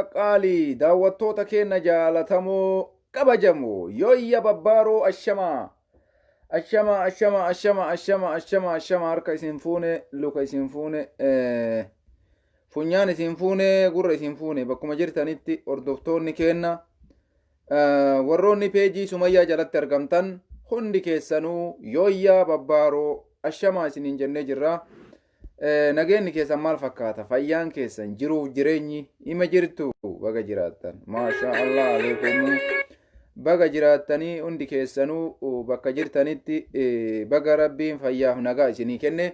Baqqaalii daawwattoota keenya jaalatamoo kabajamoo yooyya babbaaroo ashama harka isin fuune luka isin fuune funyaan isin fuune gurra isin fuune bakkuma jirtanitti hordoftoonni keenya warroonni peejii Sumayyaa jalatti argamtan hundi keessanuu yooyya babbaaroo ashama isiniin jennee jirra. Nageenyi keessan maal fakkaata? Fayyaan keessan jiruuf jireenyi ima jirtu baga jiraattan maasha Allah aleekumu baga jiraattanii hundi keessanuu bakka jirtanitti baga rabbiin fayyaaf nagaa isinii kenne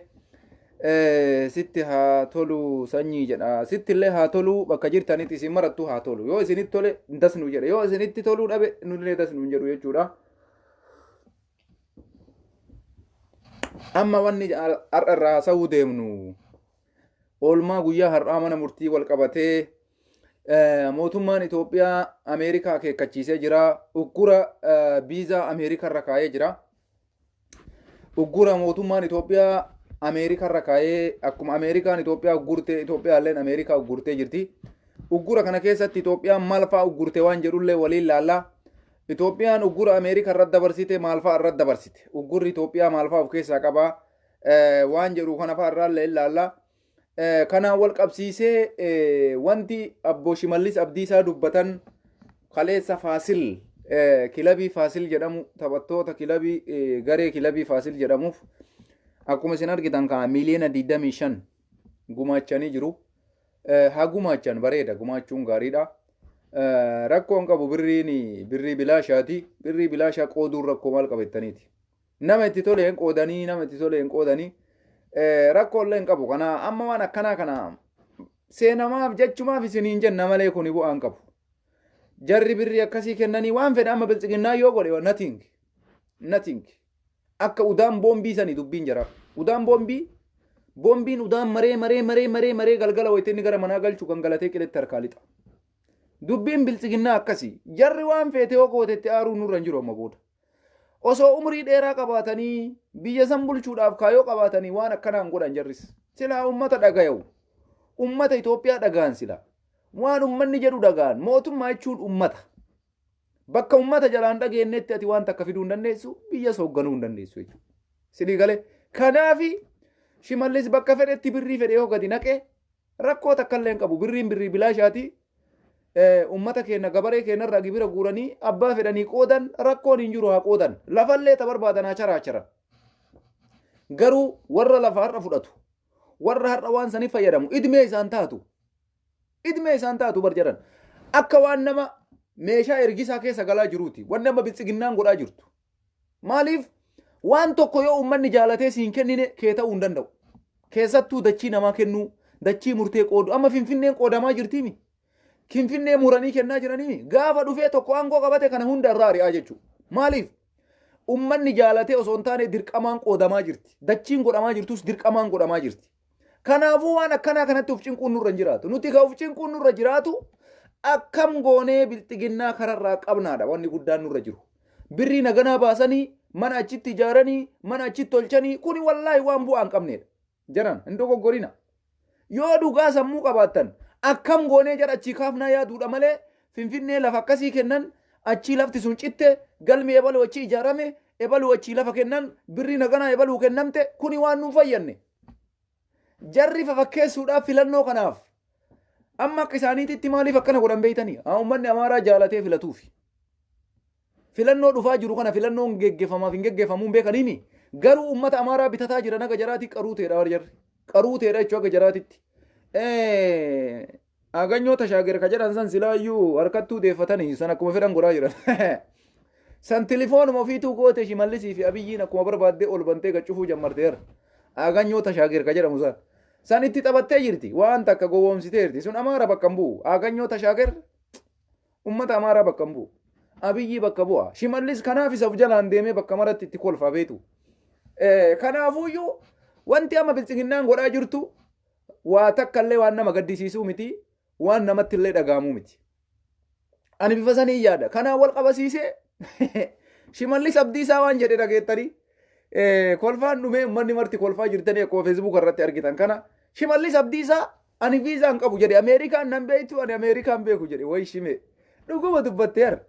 sitti haa tolu sanyii jedha sitti illee haa tolu bakka jirtanitti isin marattu haa tolu yoo isinitti tole dasnu jedha yoo isinitti toluu dhabe nullee dasnu jedhu jechuudha. Amma wanni har'arraa sa'uu deemnu oolmaa guyyaa har'aa mana murtii wal qabatee mootummaan Itoophiyaa Ameerikaa akeekkachiisee jira. Uggura biizaa Ameerikaa irra kaa'ee jira. Uggura mootummaan Itoophiyaa Ameerikaa irra kaa'ee akkuma Ameerikaan Itoophiyaa uggurtee Itoophiyaalleen Ameerikaa uggurtee jirti. Uggura kana keessatti Itoophiyaan maal fa'aa uggurte waan jedhullee waliin laallaa. Itoophiyaan uggura Ameerikaa irratti dabarsite maal fa'aa irratti dabarsite? Uggurri Itoophiyaa maal fa'aa of keessaa qabaa? Waan jedhu kana fa'aa irraallee ilaalla. Kanaan wal qabsiisee wanti Abbo Shimallis Abdiisaa dubbatan kaleessa Faasil kilabii Faasil jedhamu taphattoota kilabii garee kilabii Faasil jedhamuuf akkuma isin argitan kan miliyoona 25 gumaachanii jiru. Haa gumaachan bareeda gumaachuun gaariidha. Rakkoon qabu birrii bilaashaati. Birrii bilaashaa qooduun rakkoo maal qabettaniiti. Nama itti tole hin qoodanii nama itti tole hin qoodanii rakkoollee hin qabu. Kana amma waan akkanaa kana seenamaaf jechumaaf isiniin jenna malee kuni bu'aan qabu. Jarri birrii akkasii kennanii waan fedha amma biltsiginnaa yoo godhe nothing. Akka udaan boombii sanii dubbiin jira. Udaan boombiin udaan maree galgala wayiteenni gara manaa galchuu kan galatee qiletti harkaa lixa. Dubbiin biltsiginnaa akkasii jarri waan feete yoo gootetti aaruu nurra hin jiru amma booda. Osoo umrii dheeraa qabaatanii biyya san bulchuudhaaf kaayoo qabaatanii waan akkanaan godhan jarris. Silaa ummata dhagayu. Ummata Itoophiyaa dhagaan sila. Waan ummanni jedhu dhagaan mootummaa jechuun ummata. Bakka ummata jalaan dhageennetti ati waan takka fiduu hin dandeessu biyya soogganuu hin dandeessu jechuudha. Silii galee kanaafi Shimallis bakka fedhetti birrii fedhe yoo gadi naqe rakkoo takkallee hin qabu. Birrii bilaashaati. Ummata keenya gabaree keenyarraa gibira guuranii abbaa fedhanii qoodan rakkoon hin jiru haa qoodan lafallee ta barbaadan haa charaacharan. Garuu warra lafa har'a fudhatu warra har'a waan sanii fayyadamu idmee isaan taatu barjaran akka waan nama meeshaa ergisaa keessa galaa jiruuti waan nama biltsiginnaan godhaa jirtu. Maaliif waan tokko yoo ummanni jaalatee siin kennine kee ta'uu hin danda'u. Keessattuu dachii namaa kennuu dachii murtee qoodu amma Finfinneen qoodamaa jirtiimi. Finfinnee muranii kennaa jiranii gaafa dhufee tokko aangoo qabate kana hunda irraa ari'aa jechuudha. Maaliif? Ummanni jaalatee osoo hin taane dirqamaan qoodamaa jirti. Dachiin godhamaa jirtus dirqamaan godhamaa jirti. Kanaafuu waan akkanaa kanatti uf cinquun nurra hin jiraatu. Nuti ka uf cinquun nurra jiraatu akkam goonee biltsiginnaa kararraa qabnaadha wanni guddaan nurra jiru. Birrii naganaa baasanii mana achitti ijaaranii mana achitti tolchanii kuni wallaahi waan bu'aa hin qabneedha. Jaran hin dogoggorina. Yoo dhugaa sammuu qabaattan akkam goonee jara achii kaafnaa yaaduudha malee Finfinnee lafa akkasii kennan achii lafti sun citte galmi ebaluu achii ijaarame ebaluu achii lafa kennan birrii naganaa ebaluu kennamte kuni waan nuun fayyanne. Jarri fakkeessuudhaaf filannoo kanaaf amma akka isaaniititti maaliif akkana godhan beeytanii? Uummanni Amaaraa jaalatee filatuufi. Filannoo dhufaa jiru kana filannoon geggeeffamaaf hin geggeeffamuun beekaniimi. Garuu uummata Amaaraa bitataa jiran akka jaraatti qaruuteedha warri jarri. Qaruuteedha jechuun akka jaraatitti. Aganyoota shaager ka jedhan san silaayyuu harkattuu deeffatanii san akkuma fedhan godhaa jiran. San tilifoonuma ofiituu goote Shimallisii fi Abiyyiin akkuma barbaaddee ol bantee gaccufuu jammarteera. Aganyoota shaager ka jedhamu san. San itti taphattee jirti waan takka gowwoomsiteerti sun Amaara bakka hin bu'u. Aganyoota shaager ummata Amaaraa bakka hin bu'u. Abiyyii bakka bu'a. Shimallis kanaaf isa of jalaan deemee bakka maratti itti kolfaa beetu. Kanaafuyyuu wanti amma biltsiginnaan godhaa jirtu waa takkallee waan nama gaddisiisuu miti waan namatti illee dhagaamuu miti. Ani bifa sanii yaada. Kanaan wal qabasiisee Shimallis Abdiisaa waan jedhe dhageettanii kolfaan dhumee uummanni marti kolfaa jirtanii akkuma Facebook irratti argitan kana Shimallis Abdiisaa ani viizaan qabu jedhe Ameerikaan nan beektu ani Ameerikaan beeku jedhe way shime dhuguma dubbatteer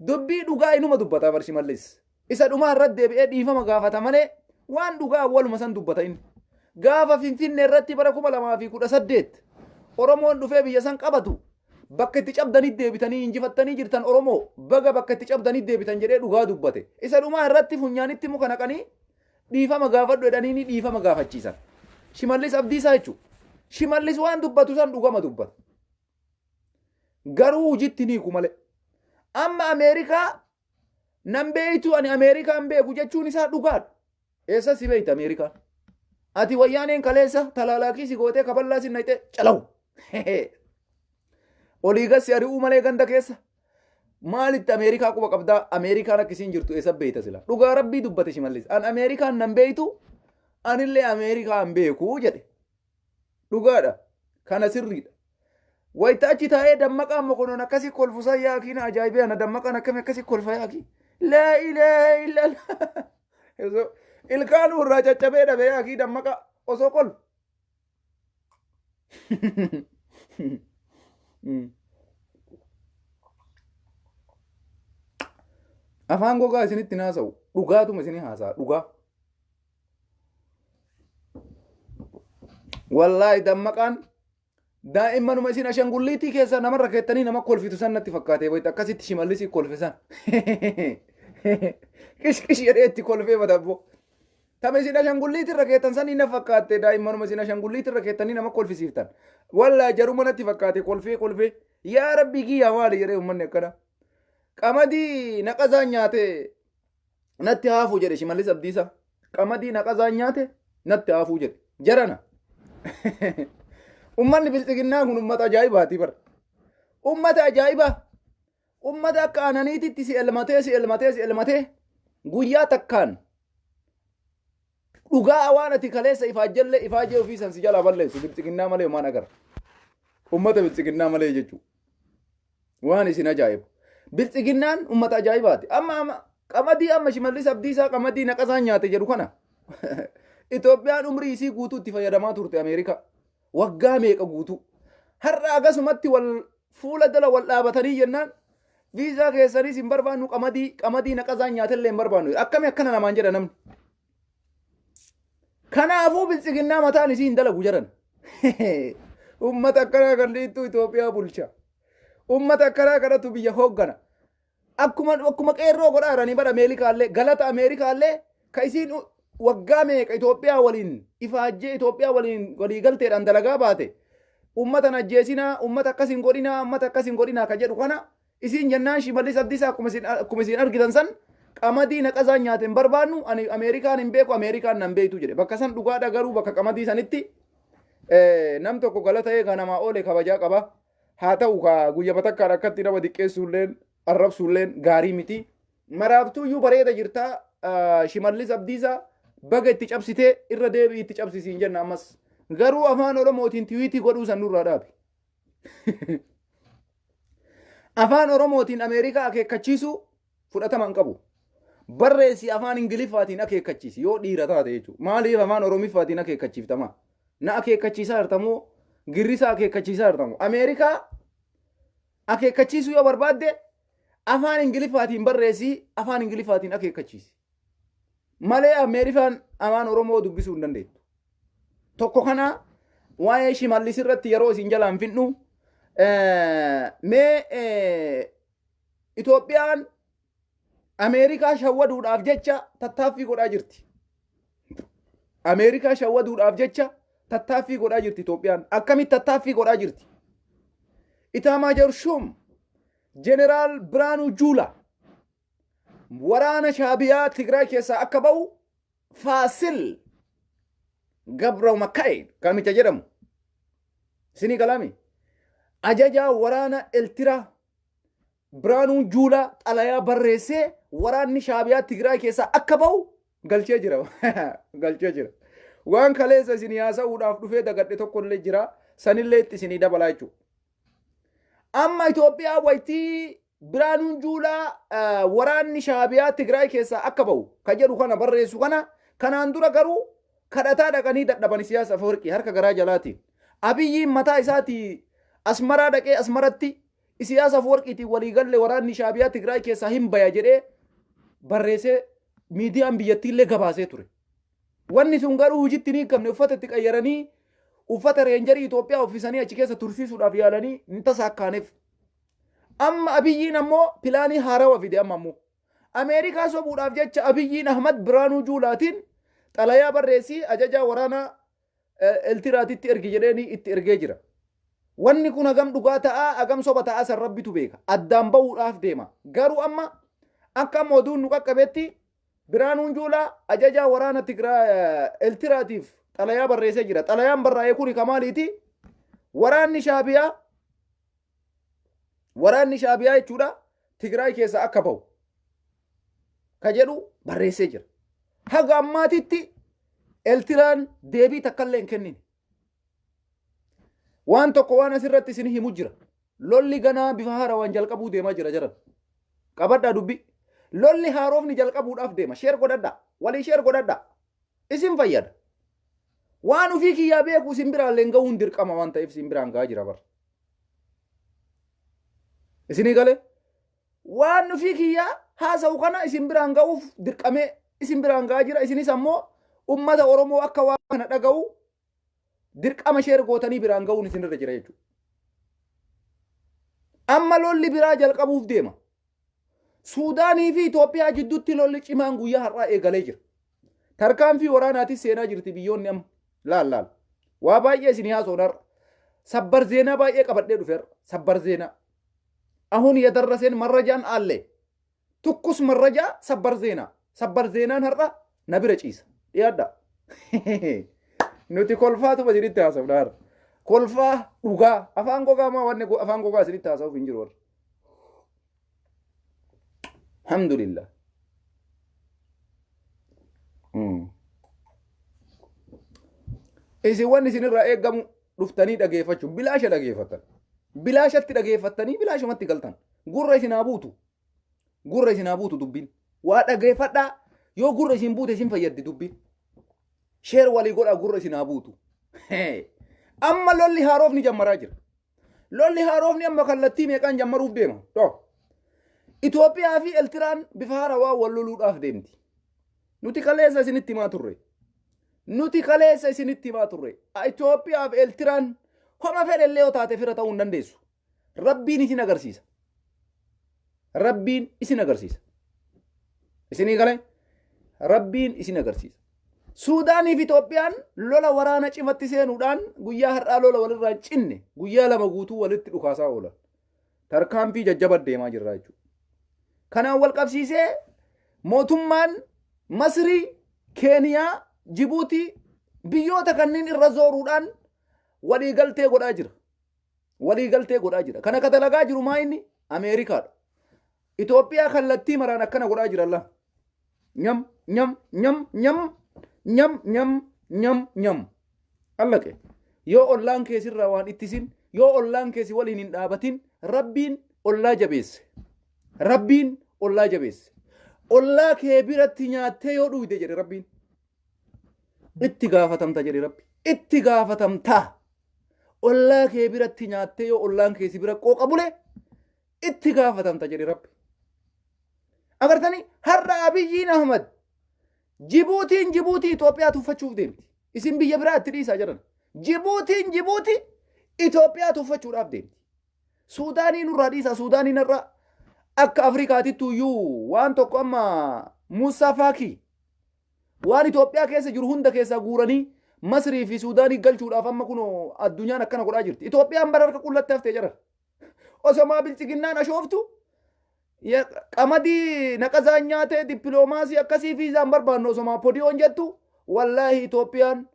dubbii dhugaa inuma dubbata bar Shimallis isa dhumaa irratti deebi'ee dhiifama gaafata malee waan dhugaa waluma san dubbata inni gaafa Finfinnee irratti bara 2018 Oromoon dhufee biyya san qabatu bakka itti cabdanii deebitanii injifattanii jirtan Oromoo baga bakka itti cabdanii deebitan jedhee dhugaa dubbate isa dhumaa irratti funyaanitti muka naqanii dhiifama gaafadhu jedhanii dhiifama gaafachiisan Shimallis Abdiisaa jechuudha Shimallis waan dubbatu san dhugama dubbata garuu hojiitti ni kumale amma Ameerikaa nan beeytu ani Ameerikaan beeku jechuun isaa dhugaadha eessa si beeyta Ameerikaan ati wayyaaneen kaleessa talaalaakii si gootee kaballaa si nayte calawu olii gassi ari'uu malee ganda keessa maalitti Ameerikaa quba qabdaa Ameerikaan akkasiin jirtu eessa beeyta sila dhugaa rabbii dubbate Shimallis an Ameerikaan nan beeytu anillee Ameerikaan beeku jedhe dhugaadha kana sirriidha wayita achi taa'ee dammaqaan mokonoon akkasii kolfusan yaakiin ajaa'ibee ana dammaqaan akkami akkasii kolfa yaakii laa ilaaha illallah ilkaan irraa caccabee dhabe yaakii dammaqa osoo kolfu afaan gogaa isinitti haasa'u dhugaatuma isinii haasa'a dhugaa wallaahi dammaqaan daa'immanuma isin ashangulliitii keessa namarra keettanii nama kolfitu san natti fakkaate wayita akkasitti Shimallisii kolfisan kish jedhee itti kolfee badabbo tama isin ashangulliitirra keettan san na fakkaatte daa'immanuma isin ashangulliitirra keettanii nama kolfisiiftan wallaahi jaruma natti fakkaate kolfee yaa rabbii kiyyaa maali jedhee uummanni akkana qamadii naqazaan nyaate natti haafuu jedhe Shimallis Abdiisaa qamadii naqazaan nyaate natti haafuu jedhe jarana ummanni bilxiginnaa kun ummata ajaa'ibaati bar ummata ajaa'ibaa ummata akka ananiititti si elmatee guyyaa takkaan dhugaa waan ati kaleessa ifaajjee ofiisan si jalaa balleessu bilxiginnaa malee maan agar ummata bilxiginnaa malee jechuu waan isin ajaa'ibu bilxiginnaan ummata ajaa'ibaati amma qamadii amma Shimallis Abdiisaa qamadii naqasaan nyaate jedhu kana Itoophiyaan umrii isii guutuutti fayyadamaa turte Ameerikaa waggaa meeqa guutuu har'a akkasumatti wal fuula dala wal dhaabatanii jennaan viizaa keessanis hin barbaannu qamadii naqasaan nyaatellee hin barbaannu akkami akkana namaan jedha namni kanaafuu bilxiginnaa mataan isii hin dalagu jedhan ummata akkanaa kan dhiittu Itoophiyaa bulcha ummata akkanaa kanatu biyya hooggana akkuma qeerroo godhaa jiranii bara Ameerikaallee galata Ameerikaallee ka isiin waggaa meeqa Itoophiyaa waliin ifaajjee Itoophiyaa waliin walii galteedhaan dalagaa baate ummata najjeesinaa ummata akkasin godhinaa ka jedhu kana isiin jennaan Shimallis Abdiisaa akkuma isiin argitan san qamadii naqasaan nyaate hin barbaannu ani Ameerikaan hin beeku Ameerikaan nan beektu jedhe bakka san dhugaadha garuu bakka qamadii sanitti nam tokko galata eegaa namaa oole kabajaa qaba haa ta'u ka guyyaa batakkaan akkatti nama diqqeessuulleen arrabsuulleen gaarii miti maraaftuuyyuu bareeda jirtaa Shimallis Abdiisaa baga itti cabsitee irra deebii itti cabsisiin jenna ammas garuu afaan Oromootiin tiwiitii godhuu san nurraa dhaabi afaan Oromootiin Ameerikaa akeekkachiisu fudhatama hin qabu barreessi afaan Ingiliffaatiin akeekkachiisi yoo dhiira taate jechuudha maaliif afaan Oromiffaatiin akeekkachiiftama na akeekkachiisaa jirtamoo girrisaa akeekkachiisaa jirtamoo Ameerikaa akeekkachiisuu yoo barbaadde afaan Ingiliffaatiin barreessi afaan Ingiliffaatiin akeekkachiisi malee Ameerikaan afaan Oromoo dubbisuu hin dandeettu tokko kana waa'ee Shimallis irratti yeroo isin jalaan finnu mee Itoophiyaan Ameerikaa shawwaduudhaaf jecha tattaaffii godhaa jirti Ameerikaa shawwaduudhaaf jecha tattaaffii godhaa jirti Itoophiyaan akkamitti tattaaffii godhaa jirti Itaamaajoor Shum Jeneraal Biraanuu Juulaa waraana Shaabiyaa Tigraay keessaa akka ba'u Faasil Gabraw Makka'e kamicha jedhamu isinii galami ajajaa waraana Eltiraa Biraanuu Juulaa xalayaa barreessee waraanni Shaabiyaa Tigraay keessaa akka ba'u galchee jira waan kaleessa isinii haasa'uudhaaf dhufee dagadhe tokkollee jira sanillee itti isinii dabalaa jechuudha amma Itoophiyaa waytii Biraanuu Juulaa waraanni Shaabiyaa Tigraay keessaa akka ba'u ka jedhu kana barreessu kana kanaan dura garuu kadhataa dhaqanii dadhabani siyaasa Afeworqii harka garaa jalaatiin abiyyiin mataa isaati asmaraa dhaqee asmaratti Isiyaas Afwerqiitiin walii galle waraanni Shaabiyaa Tigraay keessaa hin baya jedhee barreessee miidiyaan biyyattiillee gabaasee ture. Wanni sun garuu hojiitti ni qabne uffata itti qayyaranii uffata reenjarii Itoophiyaa uffisanii achi keessa tursiisuudhaaf yaalanii ni tasaakkaaneef. Amma abiyyiin ammoo pilaanii haarawaa fide amma ammoo. Ameerikaa sobuudhaaf jecha abiyyiin Ahmad Biraanuu Juulaatiin xalayaa barreessii ajajaa waraanaa Eltiraatitti ergi jedheeni itti ergee jira. Wanni kun hagam dhugaa ta'a hagam soba ta'a san rabbitu beeka. Addaan bahuudhaaf deema. Garuu amma akka oduun nu qaqqabetti Biraanuun Juulaa ajajaa waraana Tigraay Eltiraatiif xalayaa barreessee jira. Xalayaan barraa'ee kuni kamaaliiti? Waraanni Shaabiyaa jechuudha Tigraay keessa akka bahu ka jedhu barreessee jira. Haga ammaatitti Eltiraan deebii takkallee hin kennine. Waan tokko waan asirratti isin himu jira. Lolli ganaa bifa haarawaan jalqabuu deemaa jira jaran. Qabadhaa dubbi. Lolli haaroofni jalqabuudhaaf deema. Sheer godhadhaa. Walii sheer godhadhaa. Isin fayyada. Waan ufii kiyyaa beeku isin biraan leen gahuun dirqama waan ta'eef isin biraan gahaa jira bar. Isinii galee waan ufii kiyyaa haasa'u kana isin biraan gahuuf dirqamee isin biraan gahaa jira. Isinis ammoo ummata Oromoo akka waan kana dhaga'u dirqama sheer gootanii biraan gahuun isinirra jira jechuudha. Amma lolli biraa jalqabuuf deema. Suudaanii fi Itoophiyaa jidduutti lolli cimaan guyyaa har'aa eegalee jira. Tarkaanfii waraanaatis seenaa jirti biyyoonni amma. Laal. Waa baay'ee isin haasa'uun har'a. Sabbar zeenaa baay'ee qabadhee dhufeera. Sabbar zeenaa. Ahun yadarraseen marrajaan aallee. Tukkus marrajaa sabbar zeenaa. Sabbar zeenaan har'a na bira ciisa. Dhiyaadha. Nuti kolfaatu isinitti haasa'uudha har'a. Kolfaa dhugaa. Afaan gogaa maa wanni afaan gogaa isinitti haasa'uuf hin jiru har'a. Alhamdulillah. Isin wanni isinirraa eeggamu dhuftanii dhageeffachuun bilaasha dhageeffattan. Bilaashatti dhageeffattanii bilaashumatti galtan. Gurra isin haa buutu. Gurra isin haa buutu dubbiin. Waa dhageeffadhaa yoo gurra isin buute isin fayyaddi dubbiin. Sheer walii godhaa gurra isin haa buutu. Amma lolli haaroofni jammaraa jira. Lolli haaroofni amma kallattii meeqaan jammaruuf deema? Itoophiyaa fi Eltiraan bifa haarawaa wal loluudhaaf deemti. Nuti kaleessa isinitti himaa turre. Itoophiyaa fi Eltiraan homa fedhellee yoo taate fira ta'uu hin dandeessu. Rabbiin isin agarsiisa. Isinii galee? Rabbiin isin agarsiisa. Suudaanii fi Itoophiyaan lola waraana cimatti seenuudhaan guyyaa har'aa lola walirraa cinne guyyaa lama guutuu walitti dhukaasaa oolan. Tarkaanfii jajjaba deemaa jirra jechuudha. Kanaan wal qabsiisee mootummaan Masrii, Keeniyaa, Jibuutii biyyoota kanneen irra zooruudhaan waliigaltee godhaa jira. Kana katalagaa jiru maa inni Ameerikaadha. Itoophiyaa kallattii maraan akkana godhaa jira Allah. Nyam. Allaqe. Yoo ollaan keessirraa waan ittisin, yoo ollaan keessi waliin hin dhaabatin, Rabbiin ollaa jabeesse. Ollaa kee biratti nyaattee yoo dhuyde jedhe Rabbiin. Itti gaafatamta jedhe Rabbi. Itti gaafatamta. Ollaa kee biratti nyaattee yoo ollaan keessi bira qooqa bule itti gaafatamta jedhe Rabbi. Agartanii har'a Abiyyiin Ahmad Jibuutii Itoophiyaa tuffachuuf deemti. Isin biyya biraa itti dhiisaa jiran. Jibuutii Itoophiyaa tuffachuudhaaf deemti. Suudaanii nurraa dhiisaa. Suudaaniin irraa akka Afrikaatitti iyyuu waan tokko amma Muusaa Faakii waan Itoophiyaa keessa jiru hunda keessaa guuranii Masrii fi Suudaanii galchuudhaaf amma kun addunyaan akkana godhaa jirti. Itoophiyaan bara harka qullatti haftee jira. Osomaa bilchiginnaan ashooftu qamadii naqazaan nyaatee dippiloomaasii akkasii fi isaan barbaannu osomaa podiyoon jettu wallaahi Itoophiyaan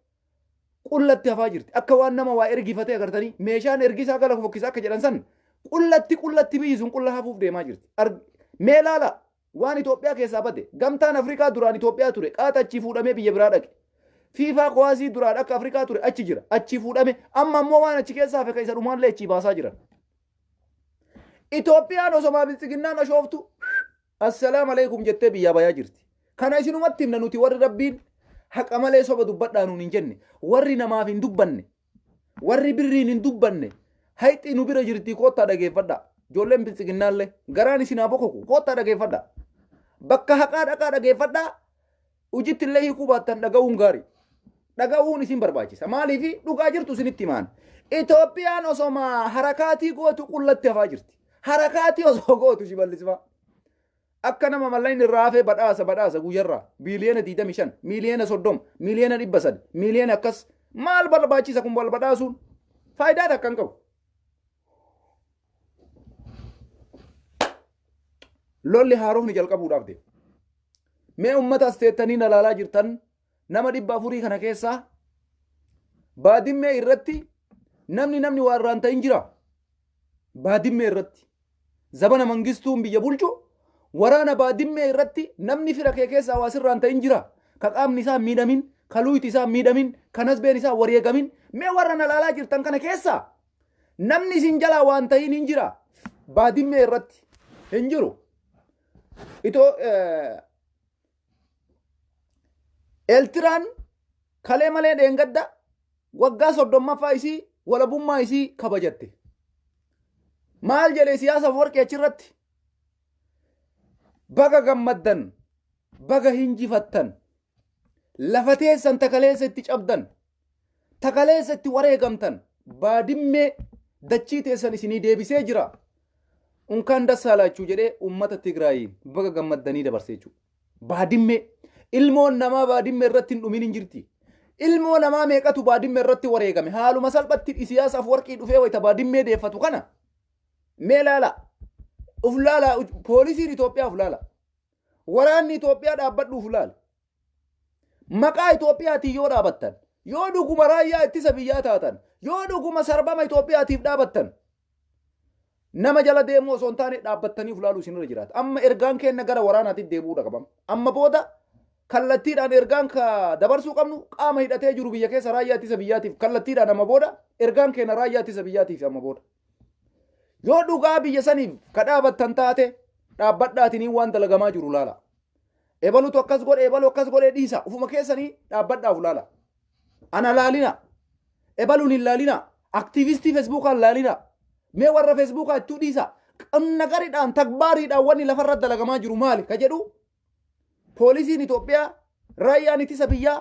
qullatti hafaa jirti. Akka waan nama waa ergifatee agartanii meeshaan ergisaa gala fokkisaa akka jedhan san qullatti biyyi sun qulla hafuuf deemaa jirti. Mee laala waan Itoophiyaa keessaa bade gamtaan Afrikaa duraan Itoophiyaa ture qaata achii fuudhamee biyya biraa dhaqe. Fiifaa kuwaasii duraan akka Afrikaa ture achi jira achii fuudhame amma ammoo waan achi keessaa fi isa dhumaallee achii baasaa jiran. Itoophiyaan osomaa bilchiginnaan ashooftu assalaamu alaikum jettee biyyaa bayaa jirti. Kana isinumatti himna nuti warri Rabbiin haqa malee soba dubbadhaa nuun hin jenne warri namaaf hin dubbanne warri birriin hin dubbanne hayxii nu bira jirti koottaa dhageeffadha ijoolleen bilisiginnaallee garaan isin haa bokoku koottaa dhageeffadha bakka haqaa dhaqaa dhageeffadha ujitti illee hiikuu baattan dhaga'uun gaarii dhaga'uun isin barbaachisa maaliifi dhugaa jirtu isinitti himaan Itoophiyaan osoma harakaatii gootu qullatti hafaa jirti harakaatii osoo gootu shiballisfaa akka nama mallayni raafee badhaasa guyyarraa biiliyoona 25 miliyoona 30 miliyoona 300 miliyoona akkas maal barbaachisa kun wal badhaasuun faayidaa takka hin qabu. Lolli haarofni jalqabuudhaaf deema. Mee uummata asteettanii nalaalaa jirtan nama 400 kana keessaa baadimmee irratti namni waan irraan ta'in jira. Baadimmee irratti zabana mangistuun biyya bulchu waraana baadimmee irratti namni fira kee keessaa hawaasirraan ta'in jira. Ka qaamni isaa miidhamin, ka luyti isaa miidhamin, kan hasbeen isaa wareegamin. Mee warra nalaalaa jirtan kana keessaa namni isin jalaa waan ta'in hin jira. Baadimmee irratti hin jiru. Eeltiraan kalee malee dheengadda waggaa 30ffaa isii walabummaa isii kabajatte. Maal jedhee siyaasaaf warqee achirratti baga gammaddan baga hinjifattan lafa teessan takaleessa itti cabdan takaleessa itti wareegamtan baadimmee dachii teessan isinii deebisee jira. Unkaan dassaalachuu jedhee uummata Tigraayiin baga gammaddanii dabarsee jechuudha. Baadimmee ilmoon namaa baadimmee irratti hin dhumin hin jirti. Ilmoo namaa meeqatu baadimmee irratti wareegame haaluma salphatti siyaasaaf warqii dhufee wayita baadimmee deeffatu kana mee laala uf laala poolisiin Itoophiyaa uf laala waraanni Itoophiyaa dhaabbadhu uf laala maqaa Itoophiyaatiin yoo dhaabattan yoo dhuguma raayyaa ittisa biyyaa taatan yoo dhuguma sarbama Itoophiyaatiif dhaabattan nama jala deemuu osoo hin taane dhaabbattanii uf laaluu isinirra jiraata. Amma ergaan keenya gara waraanaatti deebi'uudha qabama. Amma booda kallattiidhaan ergaan ka dabarsuu qabnu qaama hidhatee jiru biyya keessa raayyaa ittisa biyyaatiif kallattiidhaan amma booda ergaan keenya raayyaa ittisa biyyaatiif amma booda. Yoo dhugaa biyya saniif ka dhaabattan taate dhaabbadhaatiin waan dalagamaa jiru laala. Ebalutu akkas godhe dhiisa ufuma keessanii dhaabbadhaaf laala. Ana laalina. Ebaluun hin laalina. Aktiivistii feesbuukaan laalina. Mee warra feesbuukaa ittuu dhiisa. Nagariidhaan takbaariidhaan wanni lafarra dalagamaa jiru maali ka jedhu poolisiin Itoophiyaa raayyaan ittisa biyyaa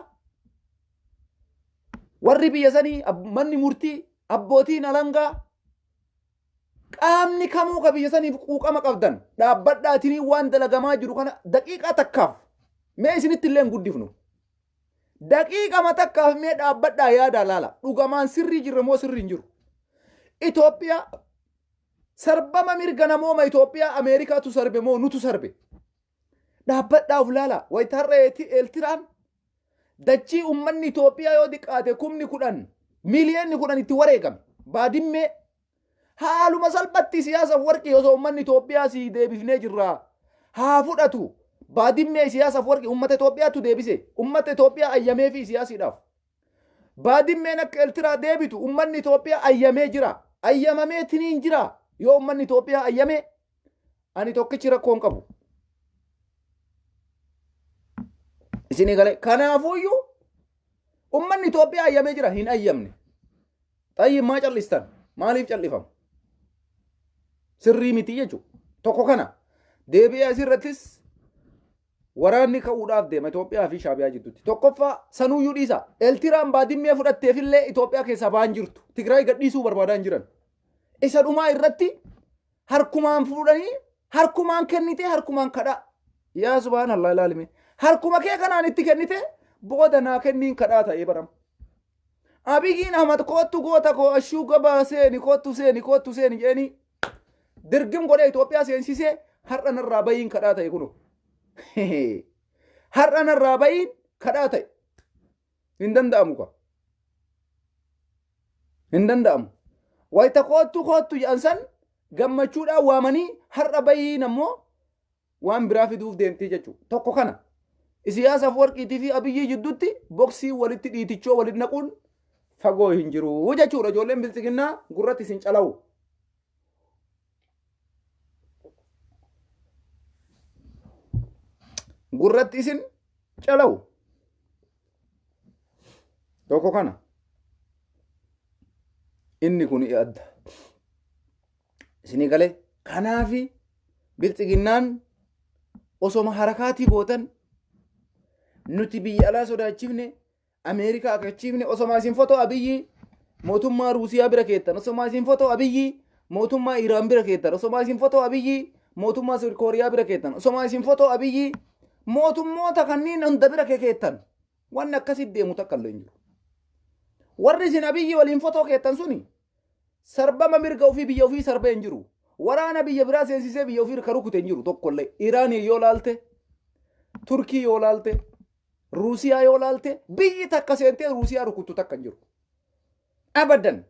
warri biyya sanii manni murtii abbootiin alangaa qaamni kamuu ka biyya saniif quuqama qabdan dhaabbadhaatiin waan dalagamaa jiru kana daqiiqaa takkaaf mee isinitti illee hin guddifnu daqiiqama takkaaf mee dhaabbadhaa yaada laala dhugamaan sirrii jirre moo sirrii hin jiru. Itoophiyaa sarbama mirga namooma Itoophiyaa Ameerikaatu sarbe moo nutu sarbe dhaabbadhaaf laala waytarra Eeltiraan dachii ummanni Itoophiyaa yoo diqqaate 10,000 miliyoonni 10 itti wareegame baadimmee haaluma salphatti siyaasaaf warqii osoo ummanni Itoophiyaa si deebifnee jirraa haa fudhatu baadimmee siyaasaaf warqii ummata Itoophiyaatu deebise ummata Itoophiyaa ayyamee fi siyaasiidhaaf baadimmeen akka Eeltiraa deebitu ummanni Itoophiyaa ayyamee jira ayyamamee tiniin jira yoo ummanni Itoophiyaa ayyamee ani tokkichi rakkoon qabu. Isinii galee kanaafuyyuu ummanni Itoophiyaa ayyamee jira hin ayyamne. Xayyi maa callistan maaliif callifamu? Sirrii miti jechuudha. Tokko kana deebi'ee asirrattis waraanni ka'uudhaaf deema Itoophiyaa fi Shaabiyaa jidduutti. Tokkoffaa sanuuyyuu dhiisa. Eeltiraan baadimmee fudhatteefillee Itoophiyaa keessaa ba'an jirtu. Tigraay gadhiisuu barbaadan jiran. Isa dhumaa irratti harkumaan fuudhanii harkumaan kennitee harkumaan kadhaa. Yaa subhaanallah ilaalime. Harkuma kee kanaan itti kennite booda naa kenniin kadhaa ta'ee barama. Abiyyiin Ahmad kootu goota koo ashuu gabaa seeni kootu seeni jeeni dirgim godhee Itoophiyaa seensisee har'a narraa bayiin kadhaa ta'e kunu. Har'a narraa bayiin kadhaa ta'e. Hin danda'amu ka. Hin danda'amu. Wayita kootu jedhan san gammachuudhaan waamanii har'a bayiin ammoo waan biraa fiduuf deemtii jechuudha. Tokko kana. Siyaasaaf warqiitii fi abiyyii jidduutti boksii walitti dhiitichoo walitti naquun fagoo hin jiru jechuudha. Ijoolleen bilisiginnaa gurratti isin calawu. Gurratti isin calawu. Tokko kana. inni kun adda isinii galee kanaafi bilxiginnaan osoma harakaatii bootan nuti biyya alaa sodaachifne Ameerikaa akachiifne osoma isin fotoo Abiyyi mootummaa Ruusiyaa bira keettan osoma isin fotoo Abiyyi mootummaa Iraan bira keettan osoma isin fotoo Abiyyi mootummaa Kooriyaa bira keettan osoma isin fotoo Abiyyi mootummoota kanneen hunda bira keettan wanni akkasitti deemu takka illee hin jiru. Warri isin Abiyyi waliin fotoo keettan suni sarbama mirga ofii biyya ofii sarbee hin jiru. Waraana biyya biraa seensisee biyya ofii harka rukute hin jiru tokkollee. Iraanii yoo laalte, Turkii yoo laalte, Ruusiyaa yoo laalte biyyi takka seentee Ruusiyaa rukuttu takka hin jiru. Abadan.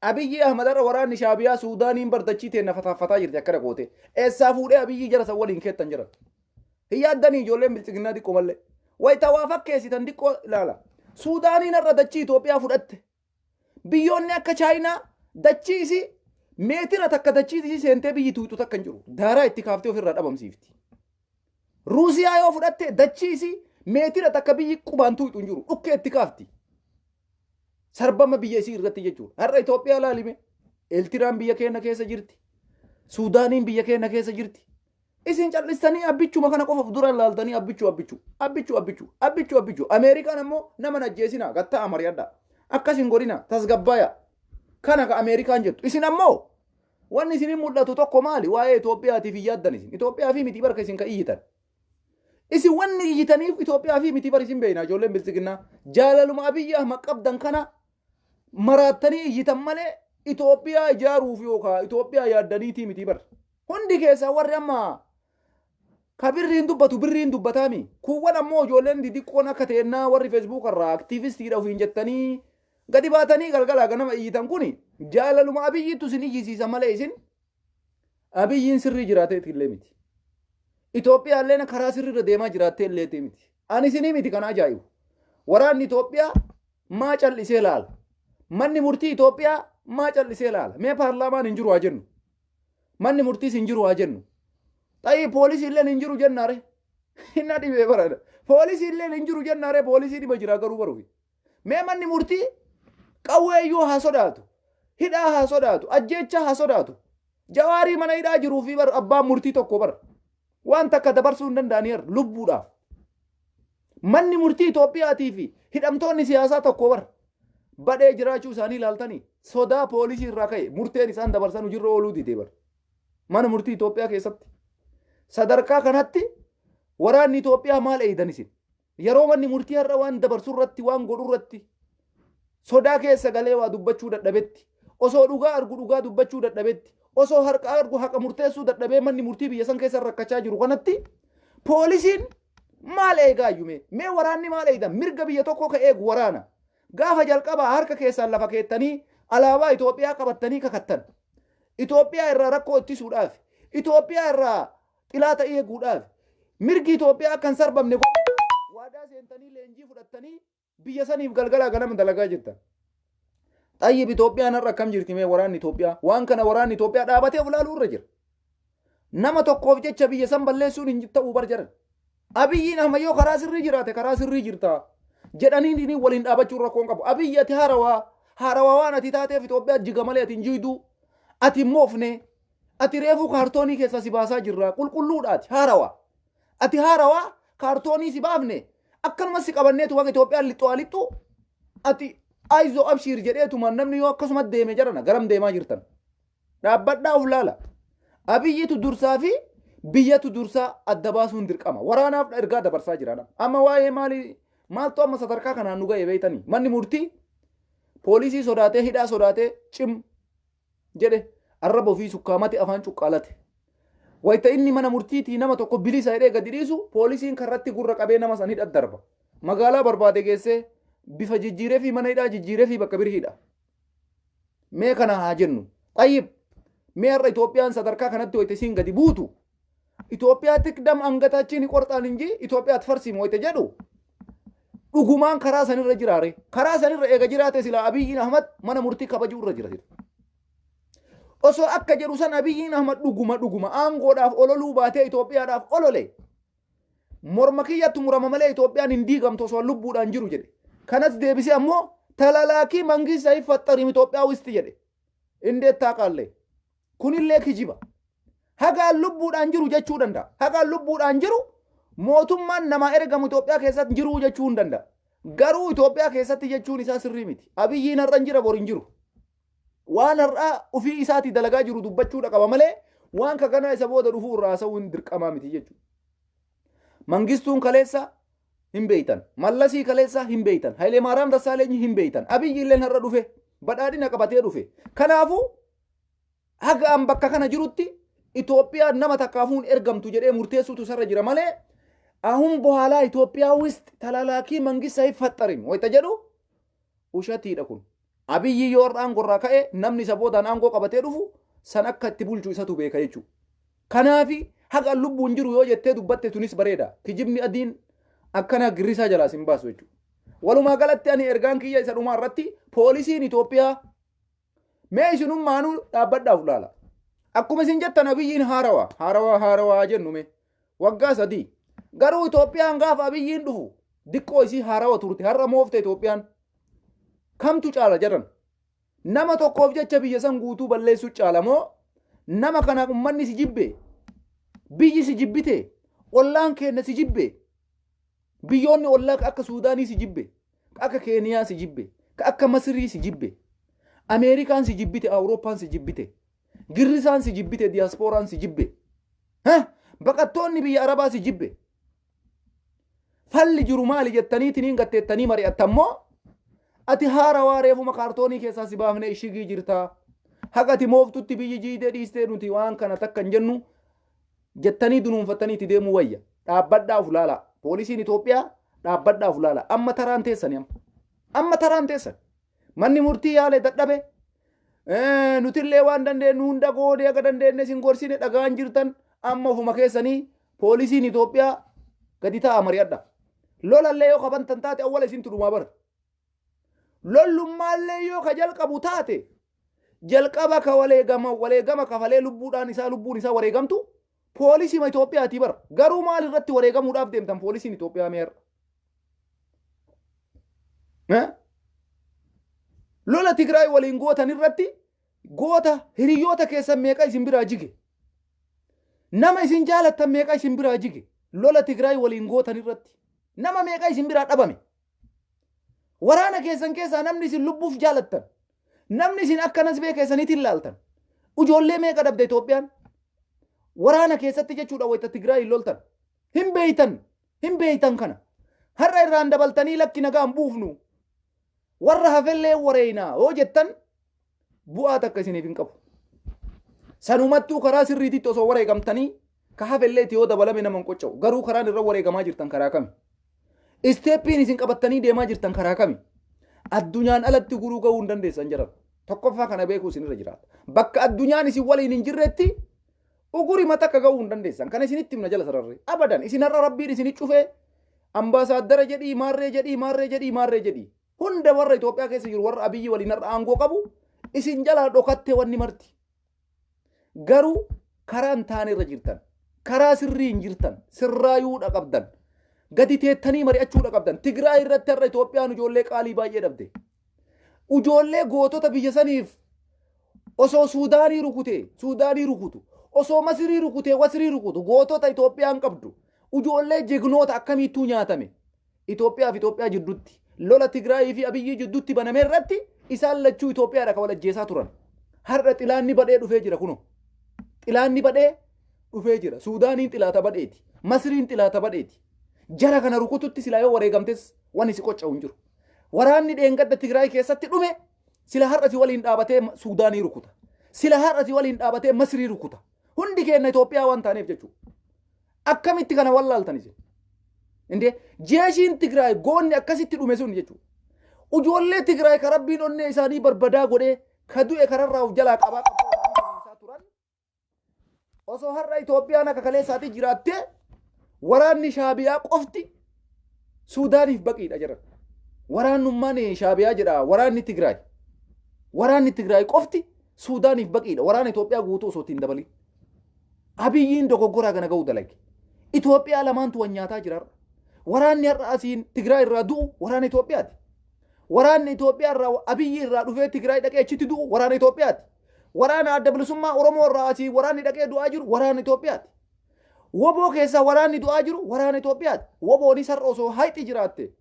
Abiyyi Ahmadarra waraanni Shaabiyaa Suudaaniin bardachii teenna fataafataa jirti akkana goote. Eessaa fuudhee Abiyyi jara san waliin keettan jiran. Hin yaaddanii ijoolleen bilchiginnaa xiqqoo mallee. Wayita waa fakkeessitan xiqqoo ilaala. Suudaaniin irra dachii Itoophiyaa fudhatte. Biyyoonni akka Chaayinaa dachii isii meetira takka dachii isii seentee biyyi tuutu takka hin jiru. Daaraa itti kaaftee ofirraa dhabamsiifti. Ruusiyaa yoo fudhatte dachii isii meetira takka biyyi qubaan tuutu hin jiru. Dhukkee itti kaafti. Sarbama biyya isii irratti jechuudha. Har'a Itoophiyaa laalime. Eeltiraan biyya keenya keessa jirti. Suudaaniin biyya keenya keessa jirti. Isin cal'istanii abbichuma kana qofa duraan laaltanii abbichuu. Ameerikaan ammoo nama najjeesinaa gattaa amariyadhaa. Akkasin godhina tasgabbaaya. Kana ka Ameerikaan jettu. Isin ammoo wanni isin mul'atu tokko maali? Waa'ee Itoophiyaatiif hin yaaddan isin. Itoophiyaa fi miti barka isin ka iyyitan. Isin wanni iyyitaniif Itoophiyaa fi miti bar isin beeyna ijoolleen bilchiginnaa. Jaalaluma Abiyyi Ahmad qabdan kana maraattanii iyyitan malee Itoophiyaa ijaaruuf yookaan Itoophiyaa yaaddaniitii miti bar. Hundi keessaa warri amma ka birriin dubbatu birriin dubbataami. Kuuwwan ammoo ijoolleen didiqqoon akka ta'ennaa warri feesbuuk irraa aktiivistiidha ofiin jettanii gadi baatanii galgalaa ganama iyyitan kuni jaalaluma Abiyyiitu isin iyyisiisa malee isin Abiyyiin sirrii jiraateeti illee miti. Itoophiyaalleen karaa sirriirra deemaa jiraattee illee miti. Ani isinii miti kana ajaa'ibu. Waraanni Itoophiyaa maa callisee laala. Manni murtii Itoophiyaa maa callisee laala. Mee paarlaamaan hin jiru haa jennu. Manni murtiis hin jiru haa jennu. Ta'ii poolisii illee hin jiru jennaare. Hinna dhibee barada. Poolisii illee hin jiru jennaare poolisii dhiba jira garuu baruufi. Mee manni murtii qawweeyyuu haa sodaatu. Hidhaa haa sodaatu. Ajjeecha haa sodaatu. Jawaarii mana hidhaa jiruu fi bar abbaan murtii tokko bar. Waan takka dabarsuu hin danda'aniir lubbuudhaaf. Manni murtii Itoophiyaatii fi hidhamtoonni siyaasaa tokko bar. Badhee jiraachuu isaanii ilaaltanii sodaa poolisii irraa ka'e murteen isaan dabarsan hojiirra ooluu didee bar. Mana murtii Itoophiyaa keessatti. Sadarkaa kanatti waraanni Itoophiyaa maal eeydan isin? Yeroo manni murtii har'a waan dabarsuu irratti waan godhuu irratti sodaa keessa galee waa dubbachuu dadhabetti osoo dhugaa argu dhugaa dubbachuu dadhabetti osoo harka argu haqa murteessuu dadhabee manni murtii biyya san keessa rakkachaa jiru kanatti poolisiin maal eegaa yume? Mee waraanni maal eeydan? Mirga biyya tokkoo ka eegu waraana. Gaafa jalqabaa harka keessaan lafa keettanii alaabaa Itoophiyaa qabattanii kakattan. Itoophiyaa irraa rakkoo ittisuudhaaf, Itoophiyaa irraa xilaata eeguudhaaf, mirgi Itoophiyaa akkan sarbamne waadaa seentanii leenjii fudhattanii biyya saniif galgalaa ganama dalagaa jirtan. Xayyib Itoophiyaan har'a akkam jirti mee waraanni Itoophiyaa? Waan kana waraanni Itoophiyaa dhaabatee ulaaluu irra jira. Nama tokkoof jecha biyya san balleessuun hin ta'uu barjaran. Abiyyiin amma yoo karaa sirrii jiraate karaa sirrii jirta jedhanii waliin dhaabachuu rakkoon qabu. Abiyyi ati haarawaa waan ati taateef Itoophiyaa jiga malee ati hin jiiduu. Ati hin moofne. Ati reefuu kaartoonii keessa si baasaa jirra qulqulluudhaati haarawaa. Ati haarawaa kaartoonii si baafne akkanumas si qabanneetu waan Itoophiyaan lixxu ati aizoo abshiir jedheetuma namni yoo akkasumas deeme jarana garam deemaa jirtan. Dhaabbadhaa of laala. Abiyyitu dursaa fi biyyatu dursaa adda baasuun dirqama. Waraanaaf ergaa dabarsaa jira. Amma waa'ee maaltu amma sadarkaa kanaan nu ga'e beeytanii? Manni murtii poolisii sodaatee hidhaa sodaatee cim jedhe arraba ofii sukkaamate afaan cuqqaalate. Wayita inni mana murtiitii nama tokko bilisa hidhee gadi dhiisu poolisiin karratti gurra qabee nama san hidhat darba. Magaalaa barbaade geessee bifa jijjiiree fi mana hidhaa jijjiiree fi bakka birii hidha. Mee kana haa jennu. Xayyib mee har'a Itoophiyaan sadarkaa kanatti wayita isiin gadi buutu. Itoophiyaatti dam angatachiin qorxaan inji Itoophiyaatti farsiimu wayita jedhu. Dhugumaan karaa sanirra jiraare. Karaa sanirra eega jiraate sila Abiyyiin Ahmad mana murtii kabajuu irra jira. Osoo akka jedhu san Abiyyiin Ahmad dhuguma aangoodhaaf ololuu baatee Itoophiyaadhaaf olole. Morma kiyyatti murama malee Itoophiyaan hin diigamtu osoo lubbuudhaan jiru jedhe. Kanas deebisee ammoo تلالكي منجي سيف الطريم توبيا وستيجي إندي تاقالي كوني اللي كجيبا هكا اللبود أنجرو جاتشو دندا هكا اللبود أنجرو موتمان نما إرقام توبيا كيسات نجرو جاتشو دندا garuu Itoophiyaa keessatti jechuun isaa sirrii miti. Abiyyiin har'a jira bor hin jiru. Waan har'a ofii isaati dalagaa jiru dubbachuudha qaba malee waan kana isa booda dhufuu irraa haasa'uun dirqamaa miti jechuudha. Mangistuun kaleessa hin beeytan. Mallasii kaleessa hin beeytan. Hayilee Maaraam Dassaaleenyi hin beeytan. Abiyyi illeen har'a dhufe badhaadhina qabatee dhufe. Kanaafuu haga an bakka kana jirutti Itoophiyaa nama takkaafuun ergamtu jedhee murteessuutu sarra jira malee አሁን በኋላ ኢትዮጵያ ውስጥ ተላላኪ መንግስት አይፈጠርም ወይ ተጀዱ ውሸት ይደኩን አብይ ዮርዳን ጎራ ከኤ ነምኒ ሰቦታን አንጎ ቀበቴ ዱፉ ሰነከት ቡልቹ ይሰቱ ቤከይቹ ከናፊ ሀቀ ልቡ እንጅሩ ዮ ጀቴ ዱበቴ ቱኒስ በሬዳ ክጅብኒ አዲን አከና ግሪሳ ጀላ ሲምባስወቹ ወሉማ ገለቴ አኒ ኤርጋን ኪያ ይሰዱማ ረቲ ፖሊሲን ኢትዮጵያ ሜሽኑም ማኑ ዳበዳ ፉላላ አኩመ ሲንጀተ ነብይን ሃረዋ ጀኑሜ ወጋ ሰዲ garuu Itoophiyaan gaafa abiyyiin dhufu diqqoo isii haarawa turte har'a moofte Itoophiyaan kamtu caala jedhan nama tokkoof jecha biyya san guutuu balleessu caala moo nama kana ummanni si jibbe biyyi si jibbite ollaan keenya si jibbe biyyoonni ollaa akka Suudaanii si jibbe akka Keeniyaa si jibbe akka Masirii si jibbe Ameerikaan si jibbite Awurooppaan si jibbite Girrisaan si jibbite Diyaaspooraan si jibbe baqattoonni biyya Arabaa si jibbe falli jiru maali jettanii tiniin gatteettanii mari'attammoo ati haara waareefuma kaartoonii keessaa si baafne ishigii jirta haqati mooftutti biyyi jiidee dhiistee nuti waan kana takka hin jennu jettanii dunuunfattanii itti deemuu wayya dhaabbadhaaf laala poolisiin Itoophiyaa dhaabbadhaaf laala amma taraan teessani amma taraan teessan manni murtii yaale dadhabe nutillee waan dandeenyu hunda goodee akka dandeenye sin gorsine dhagaan jirtan amma ofuma keessanii poolisiin Itoophiyaa gadi ta'a mari'adha lolallee yoo qabantan taate awwala isin tudumaa bar lollumaallee yoo ka jalqabu taate jalqaba ka waleegama kafalee lubbuun isaa wareegamtu poolisii Itoophiyaati bar garuu maal irratti wareegamuudhaaf deemtan poolisiin Itoophiyaa meerra lola Tigraay waliin gootan irratti goota hiriyoota keessan meeqa isin biraa jige nama isin jaalattan meeqa isin biraa jige lola Tigraay waliin gootan irratti nama meeqa isin biraa dhabame waraana keessan keessaa namni isin lubbuuf jaalattan namni isin akkanas bee keessaniitiin laaltan ujoollee meeqa dhabde Itoophiyaan waraana keessatti jechuudha wayita Tigraay loltan hin beeytan kana har'a irraan dabaltanii lakki nagaan buufnu warra hafellee wareeyna yoo jettan bu'aa takka isiniif hin qabu sanumattuu karaa sirriititti osoo wareegamtanii ka hafelleeti yoo dabalame naman qocca'u garuu karaan irra wareegamaa jirtan karaa kami isteeppiin isin qabattanii deemaa jirtan karaa kami addunyaan alatti guruu ga'uu hin dandeessan jiran tokkoffaa kana beekuu isinirra jiraata bakka addunyaan isin waliin hin jirretti uguri matakka ga'uu hin dandeessan kana isinitti himna jala sararre abadan isin har'a rabbiin isinit cufee ambaasaaddara jedhii maarree jedhii hunda warra Itoophiyaa keessa jiru warra abiyyi waliin har'a aangoo qabu isin jalaa dhokatte wanni marti garuu karaan taane irra jirtan karaa sirrii hin jirtan sirraayuudha qabdan gadi teettanii mari'achuudha qabdan Tigraay irratti har'a Itoophiyaan ujoollee qaalii baay'ee dhabde ujoollee gootota biyya saniif osoo Suudaanii rukutu osoo Masirii rukutu gootota Itoophiyaan qabdu ujoollee jignoota akkamiittuu nyaatame Itoophiyaa jidduutti lola Tigraay fi abiyyi jidduutti baname irratti isaan lachuu Itoophiyaadha ka walajjeesaa turan har'a xilaanni badhee dhufee jira kuno xilaanni badhee dhufee jira Suudaaniin xilaata badheeti Masiriin xilaata badheeti jara kana rukututti silaa yoo wareegamtes waan isi qocca'u hin jiru waraanni dheengadda Tigraay keessatti dhume sila har'a si waliin dhaabatee Suudaanii rukuta sila har'a si waliin dhaabatee Masirii rukuta hundi keenya Itoophiyaa waan taaneef jechuudha akkamitti kana wallaaltan isin inde jeeshiin Tigraay goonni akkasitti dhume sun jechuudha ujoollee Tigraay ka rabbiin onnee isaanii barbadaa godhee ka du'e kararraa of jalaa qabaa turan osoo har'a Itoophiyaan akka kaleessaatii jiraattee waraanni Shaabiyaa qofti Suudaaniif baqiidha jedhan waraannummaan Shaabiyaa jedha waraanni Tigraay qofti Suudaaniif baqiidha waraana Itoophiyaa guutuu osoo ittiin dabalin abiyyiin dogoggoraa kana ga'uu dalage Itoophiyaa lamaantu wanyaataa jira waraanni har'a asiin Tigraay irraa du'u waraana Itoophiyaati waraanni Itoophiyaa irraa Abiyyi irraa dhufee Tigraay dhaqee achitti du'u waraana Itoophiyaati. Waraana adda bilisummaa Oromoo irraa asii waraanni dhaqee du'aa jiru waraana Itoophiyaati. Woboo keessaa waraanni du'aa jiru waraana Itoophiyaati. Woboonis har'a osoo hayxi jiraatte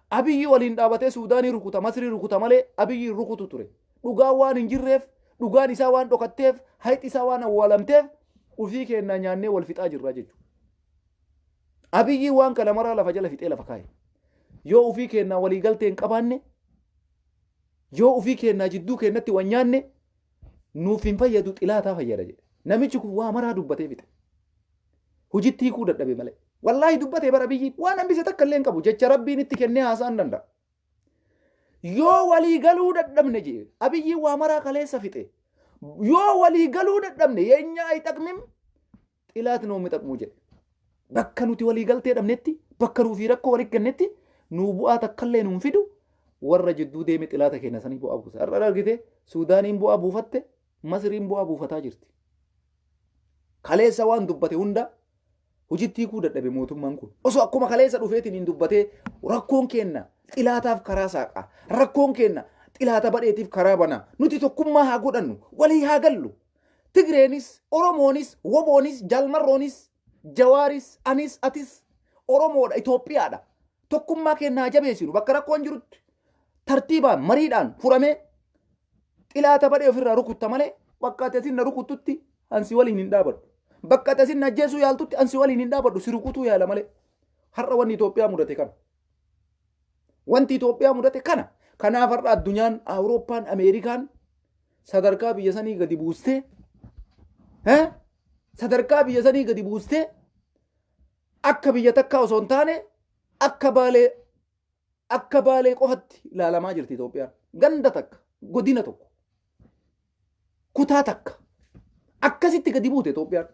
Abiyyi waliin dhaabatee Suudaanii rukuta Masrii rukuta malee Abiyyi rukutu ture. Dhugaa waan hin jirreef dhugaan isaa waan dhokatteef hayxi isaa waan awwaalamteef ufii kennaa nyaannee wal fixaa jirra jechuudha. Abiyyi waan kana maraa lafa jala fixee lafa kaa'e. Yoo ufii kennaa walii galtee hin qabaanne yoo ufii kennaa jidduu kennatti waan nyaanne nuuf hin fayyadu xilaataa fayyada jedhe. Namichi kun waa maraa dubbatee fixe. Hojiitti hiikuu dadhabe malee. Wallaahi dubbatee bara Abiyyi waan hambise takka illee hin qabu jecha rabbiin itti kennee haasa'an danda'a. Yoo walii galuu dadhabne jedhe Abiyyi waa maraa kaleessa fixe. Yoo walii galuu dadhabne yeenyaa ixaqmim xilaati noomi xaqmuu jedhe. Bakka nuti walii galtee dhabnetti bakka nuufi rakkoo walii kennetti nuu bu'aa takkallee nuun fidu warra jidduu deeme xilaata kenna sanii bu'aa buusa. Har'a argite Suudaaniin bu'aa buufatte Masriin bu'aa buufataa jirti. Kaleessa waan dubbate hunda hojiitti hiikuu dadhabe mootummaan kun. Osoo akkuma kaleessa dhufeetiin hin dubbatee rakkoon kenna xilaataaf karaa saaqa. Rakkoon kenna xilaata badheetiif karaa bana. Nuti tokkummaa haa godhannu walii haa gallu. Tigreenis, Oromoonis, Woboonis, Jalmarroonis, Jawaaris, anis, atis Oromoodha, Itoophiyaadha. Tokkummaa kennaa haa jabeessinu bakka rakkoon jirutti tartiibaan mariidhaan furamee xilaata badhee ofirraa rukutta malee bakka ati asin na rukuttutti ansi waliin hin dhaabadhu. Bakka ati asin na ajjeesuu yaaltutti ansi waliin hin dhaabadhu si rukutuu yaala malee. Har'a wanni Itoophiyaa mudate kana. Wanti Itoophiyaa mudate kana. Kanaaf har'a addunyaan Awurooppaan Ameerikaan sadarkaa biyya sanii gadi buustee sadarkaa biyya sanii gadi buustee akka biyya takkaa osoo hin taane akka baalee qofatti ilaalamaa jirti Itoophiyaan. Ganda takka godina tokko kutaa takka akkasitti gadi buute Itoophiyaan.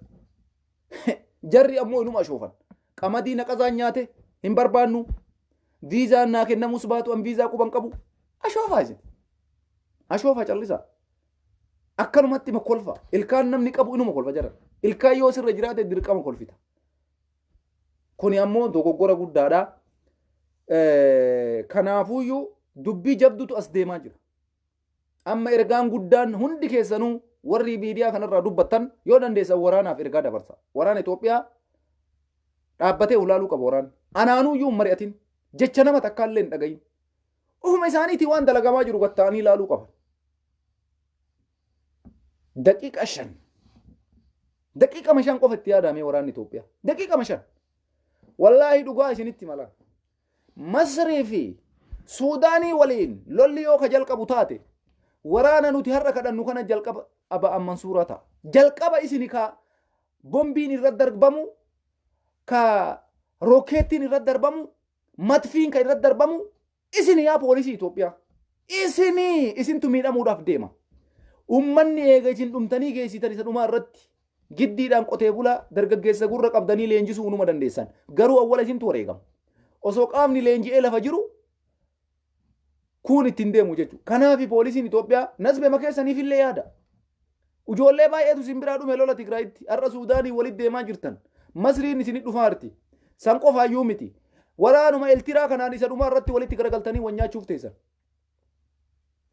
Jarri ammoo inuma ashoofan. Qamadii naqazaan nyaate hin barbaannu. Viizaan naa kennamus baatu an viizaa quban qabu. Ashoofaa isin. Ashoofaa callisaa. Akkanumatti makolfa. Ilkaan namni qabu inuma kolfa jara. Ilkaan yoo sirra jiraate dirqama kolfita. Kuni ammoo dogoggora guddaadha. Kanaafuyyuu dubbii jabdutu as deemaa jira. Amma ergaan guddaan hundi keessanuu warri miidiyaa kanarraa dubbattan yoo dandeessan waraanaaf ergaa dabarsa. Waraana Itoophiyaa dhaabbatee ulaaluu qaba waraanni. Anaanuyyuu hin mari'atin. Jecha nama takkaallee hin dhagayin. Ufuma isaaniitii waan dalagamaa jiru gatta'anii ilaaluu qaban. Daqiiqa 5. Daqiiqa 5 qofa itti yaadamee waraanni Itoophiyaa. Daqiiqa 5. Wallaahi dhugaa isinitti mala. Masrii fi Suudaanii waliin lolli yoo ka jalqabu taate waraana nuti har'a kadhannu kana jalqaba Aba'aan Mansuuraa ta'a. Jalqaba isini ka bombiin irra darbamu ka rookeettiin irra darbamu matfiin ka irra darbamu isini yaa poolisii Itoophiyaa. Isintu miidhamuudhaaf deema. Ummanni eega isin dhumtanii geessitan isa dhumaa irratti giddiidhaan qotee bulaa dargaggeessa gurra qabdanii leenjisuu unuma dandeessan. Garuu awwala isintu wareegama. Osoo qaamni leenji'ee lafa jiru kun ittiin deemu jechuudha. Kanaaf poolisiin Itoophiyaa nasbema keessaniif illee yaada. Ijoollee baay'eetu simbiraa dhume lola Tigraayitti. Har'a Suudaanii walitti deemaa jirtan. Masriin isinit dhufaarti. San qofaayyuu miti. Waraanuma Eltiraa kanaan isa dhumaa irratti walitti garagaltanii wanyaachuuf teessan.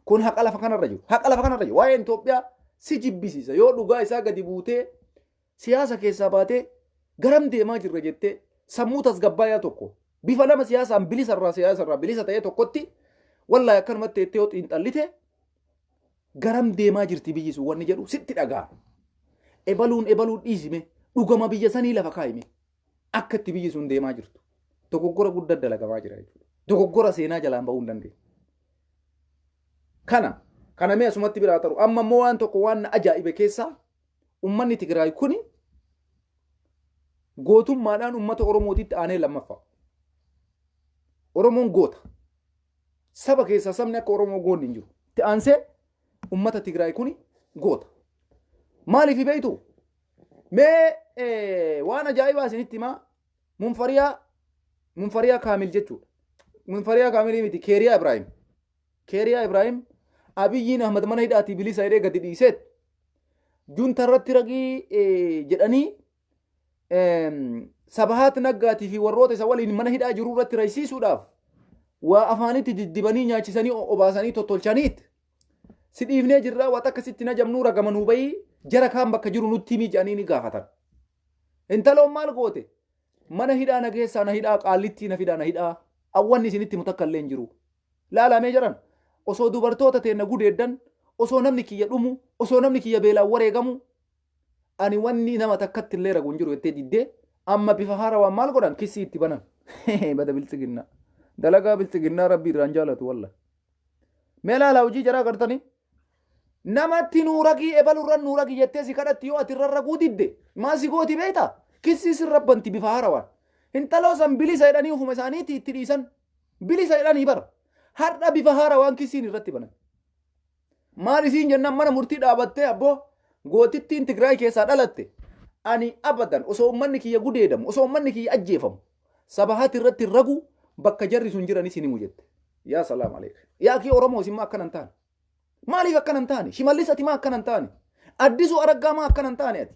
Kun haqa lafa kanarra jiru. Haqa lafa kanarra jiru. Waa'een Itoophiyaa si jibbisiisa. Yoo dhugaa isaa gadi buutee siyaasa keessaa baatee garam deemaa jirra jettee sammuu tasgabbaayaa tokko bifa nama siyaasaan siyaasarraa bilisa ta'ee tokkotti wallaahi akkanumatti jettee yoo xiinxallite garam deemaa jirti biyyi sun wanni jedhu sitti dhagaa. Ebaluun dhiisime dhugama biyya sanii lafa kaa'ime akka itti biyyi sun deemaa jirtu. Dogoggora guddaa dalagamaa jira jechuudha. Dogoggora seenaa jalaan ba'uu hin dandeenye. Kana mee asumatti biraa ta'u amma immoo waan tokko waan ajaa'ibe keessaa ummanni Tigraay kuni gootummaadhaan ummata Oromootitti aanee lammaffaa. Oromoon goota. Saba keessaa sabni akka Oromoo goonni hin jiru. Itti aansee ummata Tigraay kuni goota. Maaliif beeytu? Mee waan ajaa'ibaa isinitti himaa Munfariyaa Kaamil jechuudha. Munfariyaa Kaamilii miti Keeriyaa Ibraahim. Keeriyaa Ibraahim Abiyyiin Ahmad mana hidhaatii bilisa hidhee gadi dhiiseet junta irratti ragii jedhanii Sabahat Naggaatii fi warroota isa waliin mana hidhaa jiru irratti raysiisuudhaaf waa afaanitti diddibanii nyaachisanii obaasanii tottolchaniit si dhiifnee jirraa waa akkasitti na jamnuu ragamanuu bayii jara kaan bakka jiru nutti himii jedhanii ni gaafatan. Intaloon maal goote mana hidhaa na keessaa na hidhaa qaallittii na fidaa na hidhaa awwanni isinitti mutakka illee hin jiru. Laalamee jiran osoo dubartoota ta'e na gudeeddan osoo namni kiyya dhumu osoo namni kiyya beelaan wareegamu ani wanni nama takkatti illee ragu hin jiru jettee diddee amma bifa haarawaan maal godhan kissii itti banan. Bada biltsiginnaa dalagaa biltsiginnaa rabbi irraan jaalatu walla. Mee laalaa hojii jaraa gartanii namatti nuuragii ebalurran nuuragii jettee si kadhatti yoo ati rarraguu didde maasi gooti beektaa kissii sirrabbanti bifa haarawaan. Intaloo san bilisa jedhanii ufuma isaaniitti itti dhiisan bilisa jedhanii bara har'a bifa haarawaan kissiin irratti banan. Maal isiin jennaan mana murtii dhaabattee abboo gootittiin Tigraay keessaa dhalatte ani abadan osoo ummanni kiyya gudeedamu osoo ummanni kiyya ajjeefamu sabahaati irratti ragu bakka jarri sun jiranis ni mujette. Yaa salaam aleekum. Yaa kii Oromoo isin maa akkanan taane? Maaliif akkanan taane? Shimallis ati maa akkanan taane? Addisuu Araggaa maa akkanan taane ati?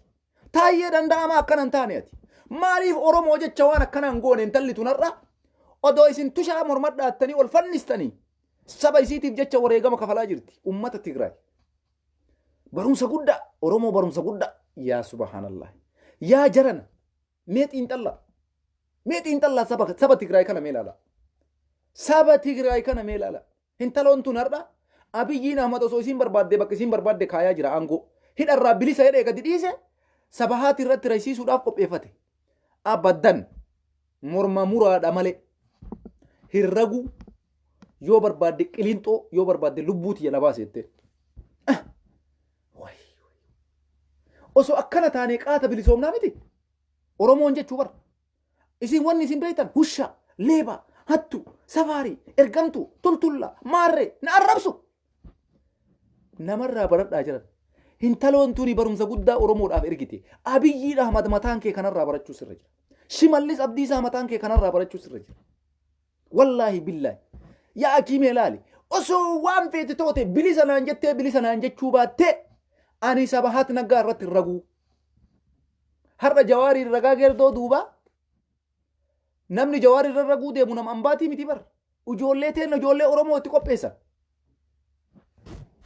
Taayyee Danda'aa maa akkanan taane ati? Maaliif Oromoo jecha waan akkanaan goone intalli tunarra odoo isin tushaa mormadhaattanii ol fannistanii saba isiitiif jecha wareegama kafalaa jirti ummata Tigraay. Barumsa guddaa Oromoo barumsa guddaa yaa subhanallah yaa jarana mee xiinxallaa saba Tigraay kana mee ilaala. Saba Tigraay kana mee ilaala. Intaloon tun har'a Abiyyiin Ahmad osoo isiin barbaadde bakka isiin barbaadde kaayaa jira aangoo hidharraa bilisa jedhee gadi dhiise saba haati irratti raysiisuudhaaf qopheeffate. Abaddan morma muraadha malee hirragu yoo barbaadde qilinxoo yoo barbaadde lubbuuti jala baaseette. Osoo akkana taanee qaata bilisoomnaa miti Oromoon jechuu bara isin wanni isin beektan husha leeba hattu safaarii ergamtu tultulla maarree na arrabsu namarraa baradhaa jiran. Intaloon tuni barumsa guddaa Oromoodhaaf ergite. Abiyyiin Ahmad mataan kee kanarraa barachuu sirra jira. Shimallis Abdiisaa mataan kee kanarraa barachuu sirra jira. Wallaahi billaahi yaa akiimee laali osoo waan feete toote bilisa naan jettee bilisa naan jechuu baattee ani sabahaat naggaa irratti raguu har'a Jawaarii ragaa geerdoo duuba namni Jawaarii irra raguu deemu nama ambaatii miti bar ijoollee teenya ijoollee Oromoo itti qopheessan.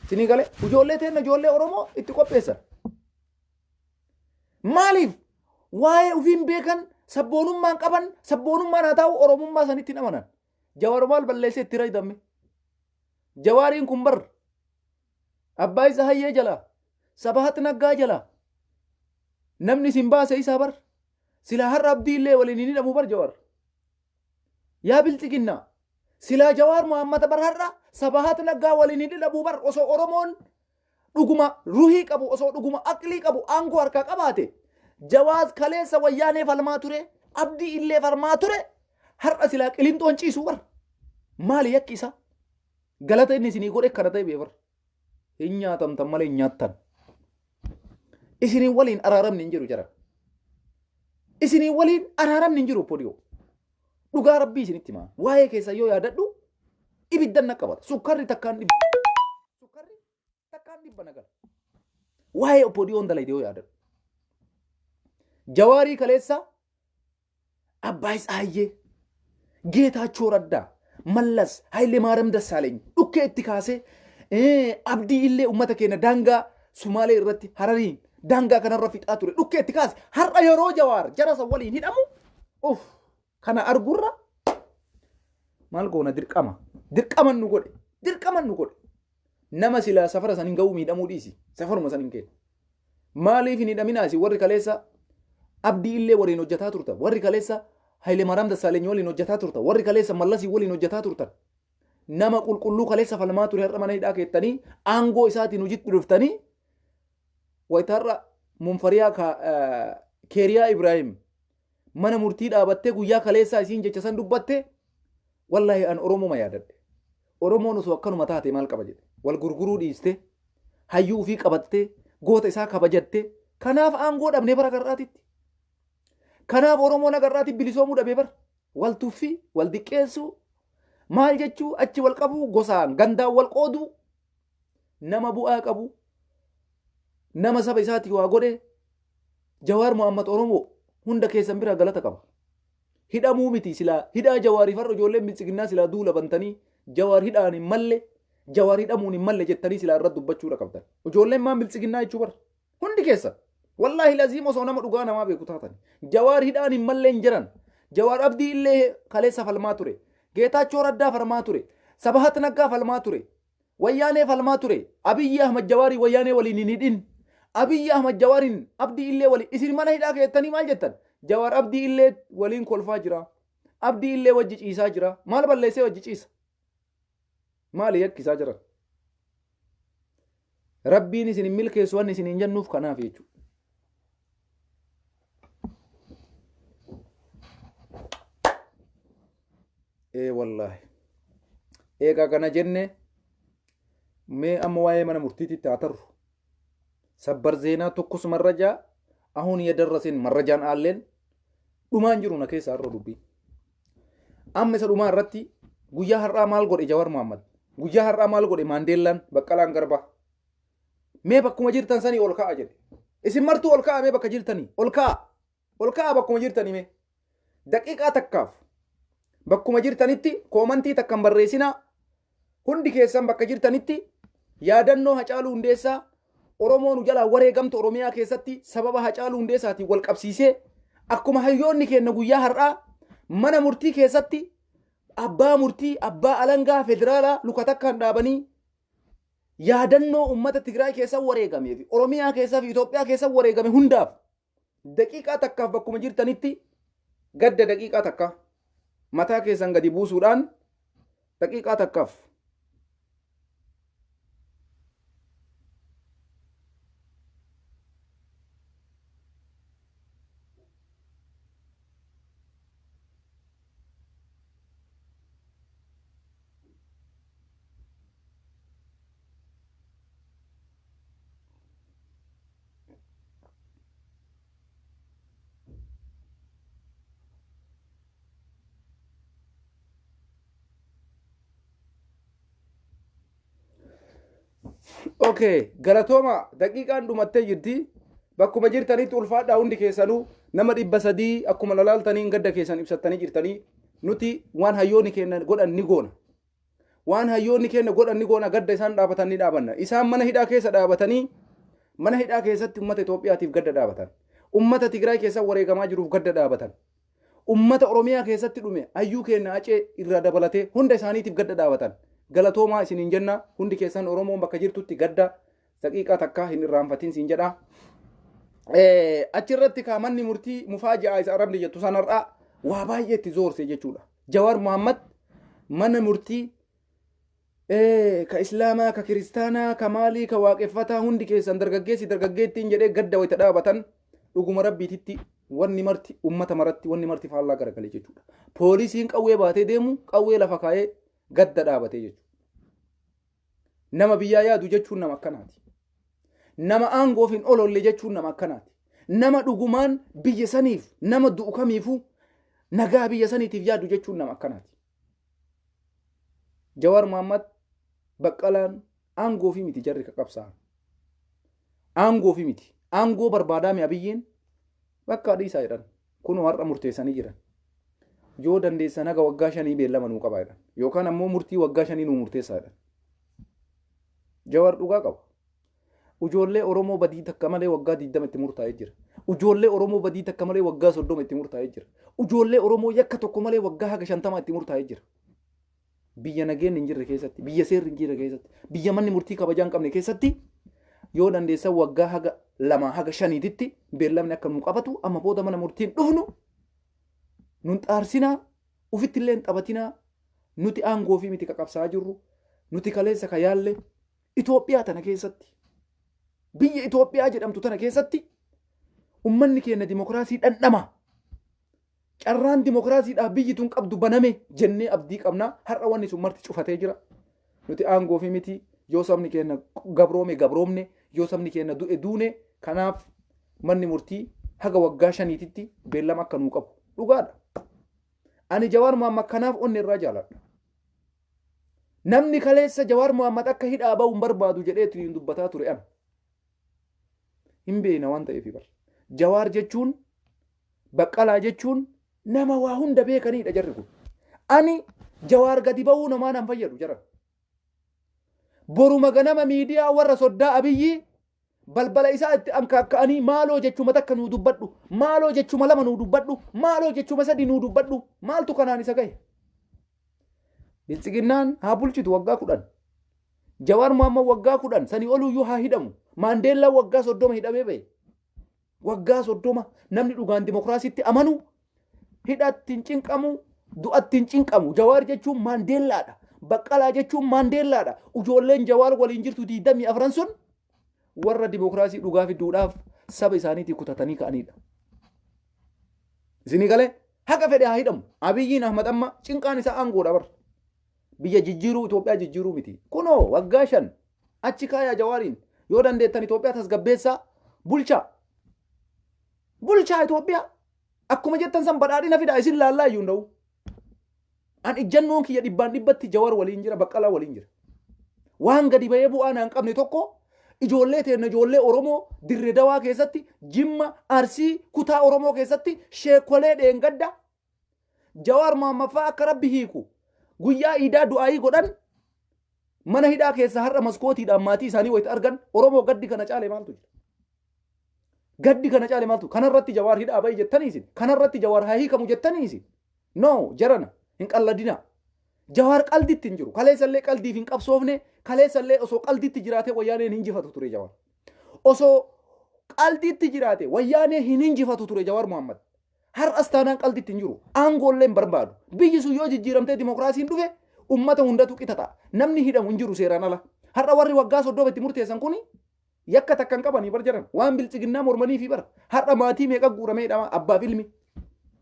Sinii galee ijoollee teenya ijoollee Oromoo itti qopheessan. Maaliif waa'ee ufiin beekan sabboonummaan qaban sabboonummaan haa ta'u Oromummaa sanitti amanan. Jawaar maal balleessee itti raydame. Jawaariin kun bar abbaa isa hayyee jalaa sabahat naggaa jalaa namni sin baase isaa bar silaa har'a abdii illee waliin ni hidhamu bar Jawaar. Yaa bilxiginnaa silaa Jawaar Muhammad bar har'a sabahat naggaa waliin ni hidhamu bar osoo Oromoon dhuguma ruhii qabu osoo dhuguma aqlii qabu aangoo harkaa qabaate Jawaaz kaleessa wayyaanee falmaa ture abdii illee falmaa ture har'a silaa qilinxoon ciisuu bar maali yakki isaa galata inni isinii godhe kana ta'e beebar hin nyaatamtan malee hin nyaattan. Isinii waliin araaramni hin jiru jara. Isinii waliin araaramni hin jiru podiyoo. Dhugaa rabbii isinitti maa waa'ee keessa yoo yaadadhu ibiddan na qabata. Sukkarri takkaan dhibba nagala. Waa'ee podiyoon dalayde yoo yaadadhu. Jawaarii kaleessa abbaa Isaayyee Geetaachoo Raddaa Mallas Hayilee Maariyaam Dassaaleeny dhukkee itti kaasee abdii illee uummata keenya daangaa Sumaalee irratti Harariin daangaa kanarra fixaa ture dhukkee itti kaase har'a yeroo Jawaar jara san waliin hidhamu kana argurra maal goona dirqaman nu godhe nama silaa safara sanin ga'uu miidhamuu dhiisi safaruma sanin kenna maaliif hin hidhaminaasi warri kaleessa abdii illee waliin hojjetaa turtan warri kaleessa Hayilee Maariyaam Dassaaleeny waliin hojjetaa turtan warri kaleessa Mallasii waliin hojjetaa turtan nama qulqulluu kaleessa falmaa ture har'a mana hidhaa keettanii aangoo isaatiin hojiitti dhuftanii wayitaarra munfariyaa Keeriyaa Ibraahim mana murtii dhaabattee guyyaa kaleessaa isiin jecha san dubbatte wallahi an Oromoo ma yaadadhe. Oromoon osoo akkanuma taate maal qaba jedhe wal gurguruu dhiiste hayyuu ofii qabattee goota isaa kabajatte kanaaf aangoo dhabnee bara garraatitti. Kanaaf Oromoon agarraatti bilisoomuu dhabee bar wal tuffii wal diqqeessuu maal jechuu achi wal qabuu gosaan gandaan wal qooduu nama bu'aa qabu nama saba isaati waa godhe Jawaar Muhammad Oromoo hunda keessan bira galata qaba. hidhamuu miti silaa hidhaa Jawaariif har'a ijoolleen bilisiginnaa silaa duula bantanii Jawaar hidhaan hin malle Jawaar hidhamuun hin malle jettanii silaa irratti dubbachuudha qabdan. Ijoolleen maan bilisiginnaa jechuu bara hundi keessa wallaahi laziim osoo nama dhugaa namaa beeku taatan Jawaar hidhaan hin malle hin jiran. Jawaar Abdii illee kaleessa falmaa ture. Geetaachoo Raddaa falmaa ture. Sabahat Naggaa falmaa ture. Wayyaanee falmaa ture. Abiyyi Ahmad Jawaarii wayyaanee waliin hin hidhin. Abiyyi Ahmad Jawaariin Abdii illee waliin isin mana hidhaa keessanii maal jettan? Jawaar Abdii illee waliin kolfaa jira. Abdii illee wajji ciisaa jira. Maal balleessee wajji ciisa? Maali yakkisaa jira? Rabbiin isin hin milkeessu waan isin hin jennuuf kanaaf jechuudha. Wallaahi. Eegaa kana jenne mee amma waa'ee mana murtiititti haa tarru. Sabbar zeenaa tokkos marrajaa አሁን የደረሰን መረጃን አለን ዱማን ጅሩ ነከ ሳሮ ዱቢ አመሰ ዱማ ረቲ ጉያ ሀራ ማል ጎዴ ጀዋር መሐመድ ጉያ ሀራ ማል ጎዴ ማንዴላን በቀላን ገርባ ሜ በኩመ ጅርተን ሰኒ ኦልካ አጀ እስም መርቱ ኦልካ ሜ በከ ጅርተኒ ኦልካ በኩመ ጅርተኒ ሜ ደቂቃ ተካፍ በኩመ ጅርተኒቲ ኮመንቲ ተከም በሬሲና ሁንዲ ኬሰን በከ ጅርተኒቲ ያደኖ ሀጫሉ እንዴሳ Oromoon jala wareegamtu Oromiyaa keessatti sababa Hacaaluu Hundeessaatiin wal qabsiisee akkuma hayyoonni keenya guyyaa har'aa mana murtii keessatti abbaa murtii abbaa alangaa federaalaa luka takkaan dhaabanii yaadannoo uummata Tigraay keessa wareegamee fi Oromiyaa keessa fi Itoophiyaa keessa wareegame hundaaf daqiiqaa takkaaf bakkuma jirtanitti gadda daqiiqaa takka mataa keessan gadi buusuudhaan daqiiqaa takkaaf Okay, galatoma daqiiqaan dhumattee jirti. Bakkuma jirtanitti ulfaadhaa hundi keessanuu nama 300 akkuma lalaaltaniin gadda keessan ibsattanii jirtanii nuti waan hayyoonni keenya godhan ni goona. Waan hayyoonni keenya godhan ni goona gadda isaan dhaabatanii dhaabanna. Isaan mana hidhaa keessa dhaabatanii mana hidhaa keessatti uummata Itoophiyaatiif gadda dhaabatan. Uummata Tigraay keessa wareegamaa jiruuf gadda dhaabatan. Uummata Oromiyaa keessatti dhume hayyuu keenya acee irra dabalatee hunda isaaniitiif gadda dhaabatan. Galatoomaa isiniin jenna hundi keessan Oromoon bakka jirtutti gadda daqiiqaa takka hin irraanfatin siin jedha. Achirratti kaamanni murtii mufaaji'aa isa arabni jettu sanarraa waa baay'eetti zoorse jechuudha. Jawaar Muhammad mana murtii ka Islaamaa ka Kiristaanaa ka maalii ka waaqeffataa hundi keessan dargaggeettiin jedhee gadda wayita dhaabatan dhuguma rabbiititti wanni marti ummata maratti wanni marti faallaa garagalee jechuudha. Poolisiin qawwee baatee deemu qawwee lafa kaa'ee gadda dhaabatee jechuudha. Nama biyyaa yaadu jechuun nama akkanaati. Nama aangoof hin ololle jechuun nama akkanaati. Nama dhugumaan biyya saniif nama du'u kamiifuu nagaa biyya saniitiif yaadu jechuun nama akkanaati. Jawaar Muhammad Baqqalaan aangoo fi miti jarri qabsaa'an. Aangoo fi miti. Aangoo barbaadaame abiyyiin bakka dhiisaa jedhan. Kun har'a murteessanii jiran. Yoo dandeessan haga waggaa 5 beellama nuu qabaa jedhan. Yookaan ammoo murtii waggaa 5 nuu murteessaa jedhan. Jawaar dhugaa qaba. Ijoollee Oromoo badii takka malee waggaa 20 itti murtaa'ee jira. Ijoollee Oromoo badii takka malee waggaa 30 itti murtaa'ee jira. Ijoollee Oromoo yakka tokko malee waggaa haga 50 itti murtaa'ee jira. Biyya nageenyi hin jirre keessatti, biyya seerri hin jirre keessatti, biyya manni murtii kabajaa hin qabne keessatti yoo dandeessan waggaa haga 2 haga 5 beellamni akka nu qabatu amma booda mana murtiin dhufnu nun xaarsinaa ufitti illee hin taphatinaa nuti aangoo fi miti qabsaa jirru nuti kaleessa ka yaalle Itoophiyaa tana keessatti biyya Itoophiyaa jedhamtu tana keessatti ummanni keenya dimokiraasii dhandhama. Carraan dimokiraasiidhaaf biyyi tun qabdu baname jennee abdii qabna. Har'a wanni sun marti cufatee jira. Nuti aangoo fi miti yoo sabni keenya gabroomne yoo sabni keenya du'e duune kanaaf manni murtii haga waggaa 5 beellama akka nuu qabu dhugaadha. Ani Jawaar Muhammad kanaaf onni irraa jaaladha. Namni kaleessa Jawaar Muhammad akka hidhaa ba'uu hin barbaadu jedheetu hin dubbataa ture an. Hin beekna waan ta'eef bar. Jawaar jechuun Baqqalaa jechuun nama waa hunda beekanidha jarri kun. Ani Jawaar gadi ba'uu namaan hin fayyadu jara. Boruma ganama miidiyaa warra soddaa Abiyyi balbala isaa itti ankaaka'anii maaloo jechuma takka nuu dubbadhu, maaloo jechuma lama nuu dubbadhu, maaloo jechuma sadi nuu dubbadhu, maaltu kanaan isa gahe? Biltsiginnaan haa bulchitu waggaa 10. Jawaar Mohaammed waggaa 10 sanii oluyyuu haa hidhamu. Maandeellaa waggaa 30 hidhamee bahe. Waggaa 30 namni dhugaan dimokiraasiitti amanu hidhatti hin cinqamu, du'atti hin cinqamu. Jawaar jechuun Maandeellaadha. Baqqalaa jechuun Maandeellaadha. Ijoolleen Jawaar waliin jirtu 24 sun warra dimokiraasii dhugaa fiduudhaaf saba isaaniitii kutatanii ka'anidha. Isinii galee haqa fedhe haa hidhamu. Abiyyiin Ahmad amma cinqaan isaa aangoodha bara. Biyya jijjiiruu Itoophiyaa jijjiiruu miti. Kunoo waggaa 5 achi kaayaa Jawaariin yoo dandeettan Itoophiyaa tasgabbeessaa bulchaa. Bulchaa Itoophiyaa akkuma jettan san badhaadhina fidaa isin laallaa iyyuu hin ta'u. An ijjannoon kiyya 100% Jawaar waliin jira, Baqqalaa waliin jira. Waan gadi bahee bu'aa naan qabne tokko ijoollee teenya ijoollee Oromoo Dirree Dawaa keessatti, Jimma, Arsii, kutaa Oromoo keessatti sheekolee dheengadda Jawaar Mohaammed fa'aa akka rabbi hiiku guyyaa iidaa du'aayii godhan mana hidhaa keessa har'a maskootiidhaan maatii isaanii wayita argan Oromoo gaddi kana caale maaltu jira? Gaddi kana caale maaltu? Kanarratti Jawaar hidhaa bahi jettaniisin? Kanarratti Jawaar haa hiikamu jettaniisin? No, jarana hin qalladina. Jawaar qalditti hin jiru. Kaleessallee qaldiif hin qabsoofne, kaleessallee osoo qalditti jiraate wayyaaneen hinjifatu ture Jawaar. Osoo qalditti jiraate wayyaanee hin hinjifatu ture Jawaar Mohaammed. Har'as taanaan qalditti hin jiru. Aangoollee hin barbaadu. Biyyi sun yoo jijjiiramtee dimokiraasiin dhufe ummata hundatu qixa ta'a. Namni hidhamu hin jiru seeraan ala. Har'a warri waggaa 30 itti murteessan kuni yakka takka hin qabanii bar jiran. Waan biltsiginnaa mormanii fi bara. Har'a maatii meeqa guuramee hidhama abbaaf ilmi.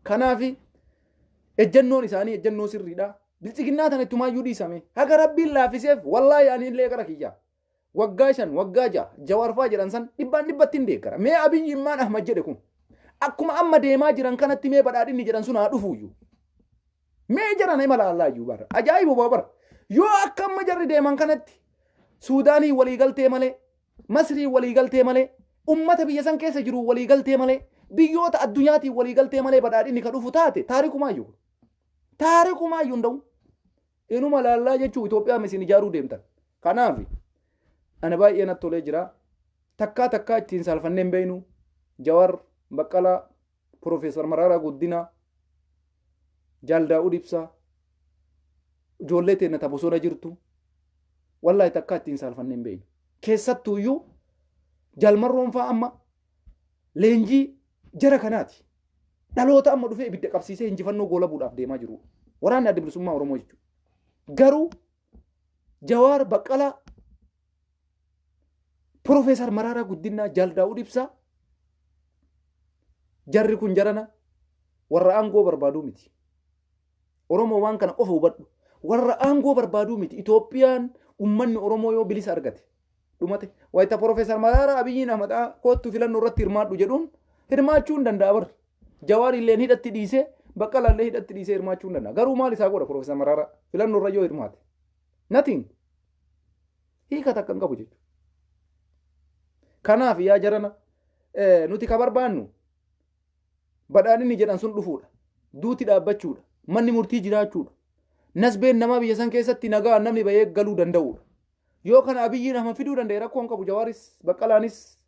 Kanaafi ejjennoon isaanii ejjennoo sirriidha. Biltsiginnaa tana ittumaayyuu dhiisame. Haga rabbiin laafiseef wallaahi ani illee gara kiyyaa. Waggaa 5 waggaa 6 Jawaar fa'aa jedhan san dhibbatti hin deeggara. Mee Abiyyi Immaan Ahmad jedhe kun. Akkuma amma deemaa jiran kanatti mee badhaadhinni jedhan sun haa dhufuuyyuu. Mee jiran ima laallaayyuu bara. Ajaa'ibu bara. Yoo akka amma jarri deeman kanatti Suudaanii waliigaltee malee, Masrii waliigaltee malee, ummata biyya san keessa jiru waliigaltee malee, biyyoota addunyaatiin waliigaltee malee badhaadhinni ka dhufu taate taarikumaayyuu. Taarikumaayyuu hin ta'u. Inuma laallaa jechuu Itoophiyaa isin ijaaruu deemtan. Kanaaf ana baay'ee natti tolee jira. Takkaa ittiin saalfannee hin beeknu. Jawaar Baqqalaa, Profeesar Mararaa Guddinaa, Jaaldaa'uu Ibsaa, ijoollee teenya ta bosona jirtu, wallaahi takkaa ittiin saalfannee hin beeknu. Keessattuuyyuu Jaalmarroon fa'aa amma leenjii jara kanaati. Dhaloota amma dhufee ibidda qabsiisee injifannoo goolabuudhaaf deemaa jiru. Waraanni adda bilisummaa Oromoo jechuudha. Garuu Jawaar Baqqalaa, Profeesar Mararaa Guddinaa, Jaaldaa'uu Ibsaa jarri kun jarana warra aangoo barbaaduu miti. Oromoo waan kana qofa hubadhu. Warra aangoo barbaaduu miti. Itoophiyaan ummanni Oromoo yoo bilisa argate dhumate. Wayita Profeesar Mararaa Abiyyiin Ahmad kootu filannoo irratti hirmaadhu jedhuun hirmaachuu hin danda'a bar. Jawaar illee hidhatti dhiisee, Baqqalaa illee hidhatti dhiisee hirmaachuu hin danda'a. Garuu maal isaa godha Profeesar Mararaa filannoo irra yoo hirmaate? Nothing. Hiika takka hin qabu jechuudha. Kanaaf yaa jarana nuti ka barbaannu badhaadhinni jedhan sun dhufuudha. Duuti dhaabbachuudha. Manni murtii jiraachuudha. Nasbeen nama biyya san keessatti nagaa namni bahee galuu danda'uudha. Yoo kana Abiyyiin Ahmad fiduu danda'e rakkoo hin qabu. Jawaaris Baqqalaanis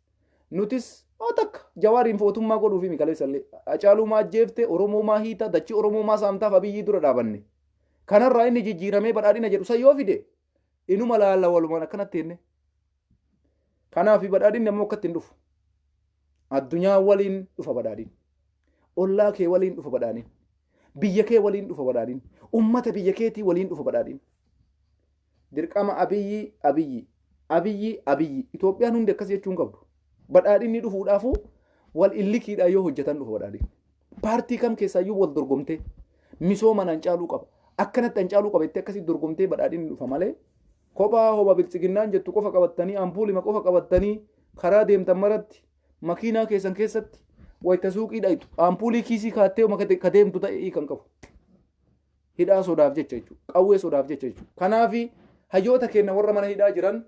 nutis takka Jawaariin mootummaa godhuufi mikaleessallee. Hacaaluu maa ajjeefte, Oromoo maa hiita, dachii Oromoo maa saamtaaf Abiyyii dura dhaabanne. Kanarraa inni jijjiiramee badhaadhina jedhu san yoo fide inuma laalla walumaan akkanatti jenne. Kanaaf badhaadhinni ammoo akkatti hin dhufu. Addunyaa waliin dhufa badhaadhinni. Ollaa kee waliin dhufa badhaadhinni. Biyya kee waliin dhufa badhaadhinni. Ummata biyya keetii waliin dhufa badhaadhinni. Dirqama Abiyyi. Itoophiyaan hundi akkas jechuun qabdu. Badhaadhinni dhufuudhaafu wal illikiidhaan yoo hojjetan dhufa badhaadhinni. Paartii kam keessaayyuu wal dorgomtee misooma hancaaluu qaba. Akkanatti hancaaluu qaba itti akkasii dorgomtee badhaadhinni dhufa malee kophaa hoba biltsiginnaan jettu qofa qabattanii ampuulima qofa qabattanii karaa deemtan maratti makiinaa keessan keessatti wayita suuqii dhayitu ampuulii kiisii kaattee ka deemtu ta'e kan qabu. Hidhaa sodaaf jecha jechuudha. Qawwee sodaaf jecha jechuudha. Kanaafi hayyoota keenya warra mana hidhaa jiran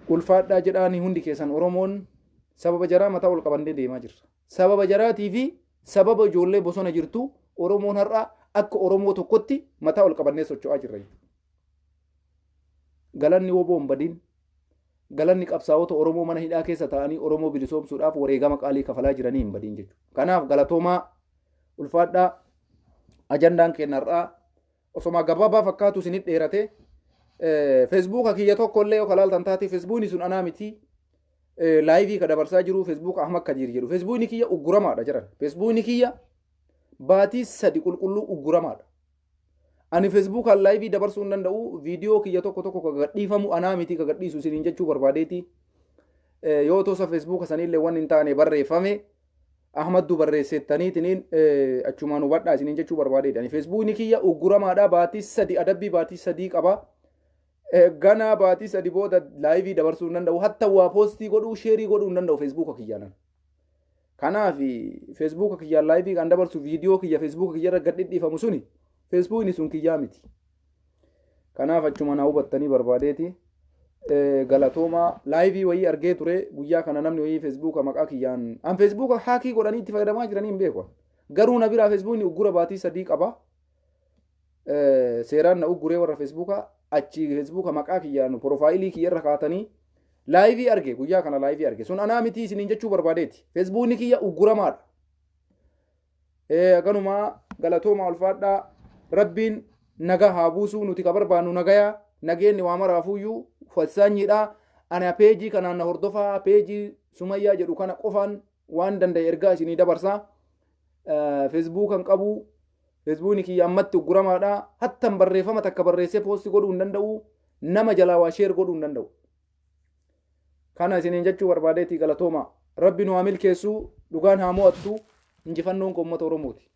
ulfaadhaa jedhaanii hundi keessan Oromoon sababa jaraa mataa ol qabannee deemaa jirra. Sababa jaraatii fi sababa ijoollee bosona jirtu Oromoon har'a akka Oromoo tokkotti mataa ol qabannee socho'aa jirra. Galanni woboon badin galanni qabsaa'ota Oromoo mana hidhaa keessa ta'anii Oromoo bilisoomsuudhaaf wareegama qaalii kafalaa jiranii hin badin jechuudha. Kanaaf galatoomaa ulfaadhaa ajandaan kennarraa osoma gabaabaa fakkaatu isinit dheerate Facebook kiyya tokkollee yoo kalaaltan taate Facebook sun anaa miti laayivii ka dabarsaa jiru Facebook Ahmad Kadir jedhu. Facebook kiyya ugguramaadha jiran. Facebook kiyya baatii 3 qulqulluu ugguramaadha. Ani Facebook laayivii dabarsuu hin danda'u viidiyoo kiyya tokko ka gadhiifamu anaa miti ka gadhiisu isiniin jechuu barbaadeeti. Yoo tosa Facebook sanillee waan hin taane barreeffame Ahmaddu barreessettaniitiin achumaan hubadhaa isiniin jechuu barbaadeeti. Ani Facebook kiyya ugguramaadha baatii 3 adabbii baatii 3 qaba. Gana baatii 3 booda laayivii dabarsuu hin danda'u. Hatta waa poostii godhuu sheerii godhuu hin danda'u Facebook kiyyaanan. Kanaaf Facebook kiyyaan laayivii kan dabarsu viidiyoo kiyya Facebook kiyyarra gadhiifamu suni Facebook sun kiyyaa miti. Kanaaf achumaan hubattanii barbaadeeti. Galatooma laayivii wayii argee ture guyyaa kana namni wayii Facebook maqaa kiyyaan an Facebook haakii godhanii itti fayyadamaa jiranii hin beeku. Garuu na biraa Facebook uggura baatii 3 qaba. Seeraan na ugguree warra Facebook achi Facebook maqaa kiyyaan profaayilii kiyyarra kaatanii laayivii arge guyyaa kana laayivii arge sun anaa miti isiniin jechuu barbaadeeti. Facebook kiyya ugguramaadha. Ganuma galatooma ulfaadhaa rabbiin nagaa haa buusu nuti ka barbaannu nagayaa nageenni waa maraafuyyuu fassaanyiidha. Ana peejii kanaan na hordofaa peejii Sumayyaa jedhu kana qofaan waan danda'e ergaa isinii dabarsaa. Facebook kan qabu Facebook kiyya ammatti ugguramaadha. Hattan barreeffama takka barreessee poostii godhuu hin danda'u. Nama jalaa waa sheer godhuu hin danda'u. Kana isiniin jechuu barbaadeeti galatooma. Rabbi nu haa milkeessu dhugaan haa mo'attu injifannoon uummata Oromooti.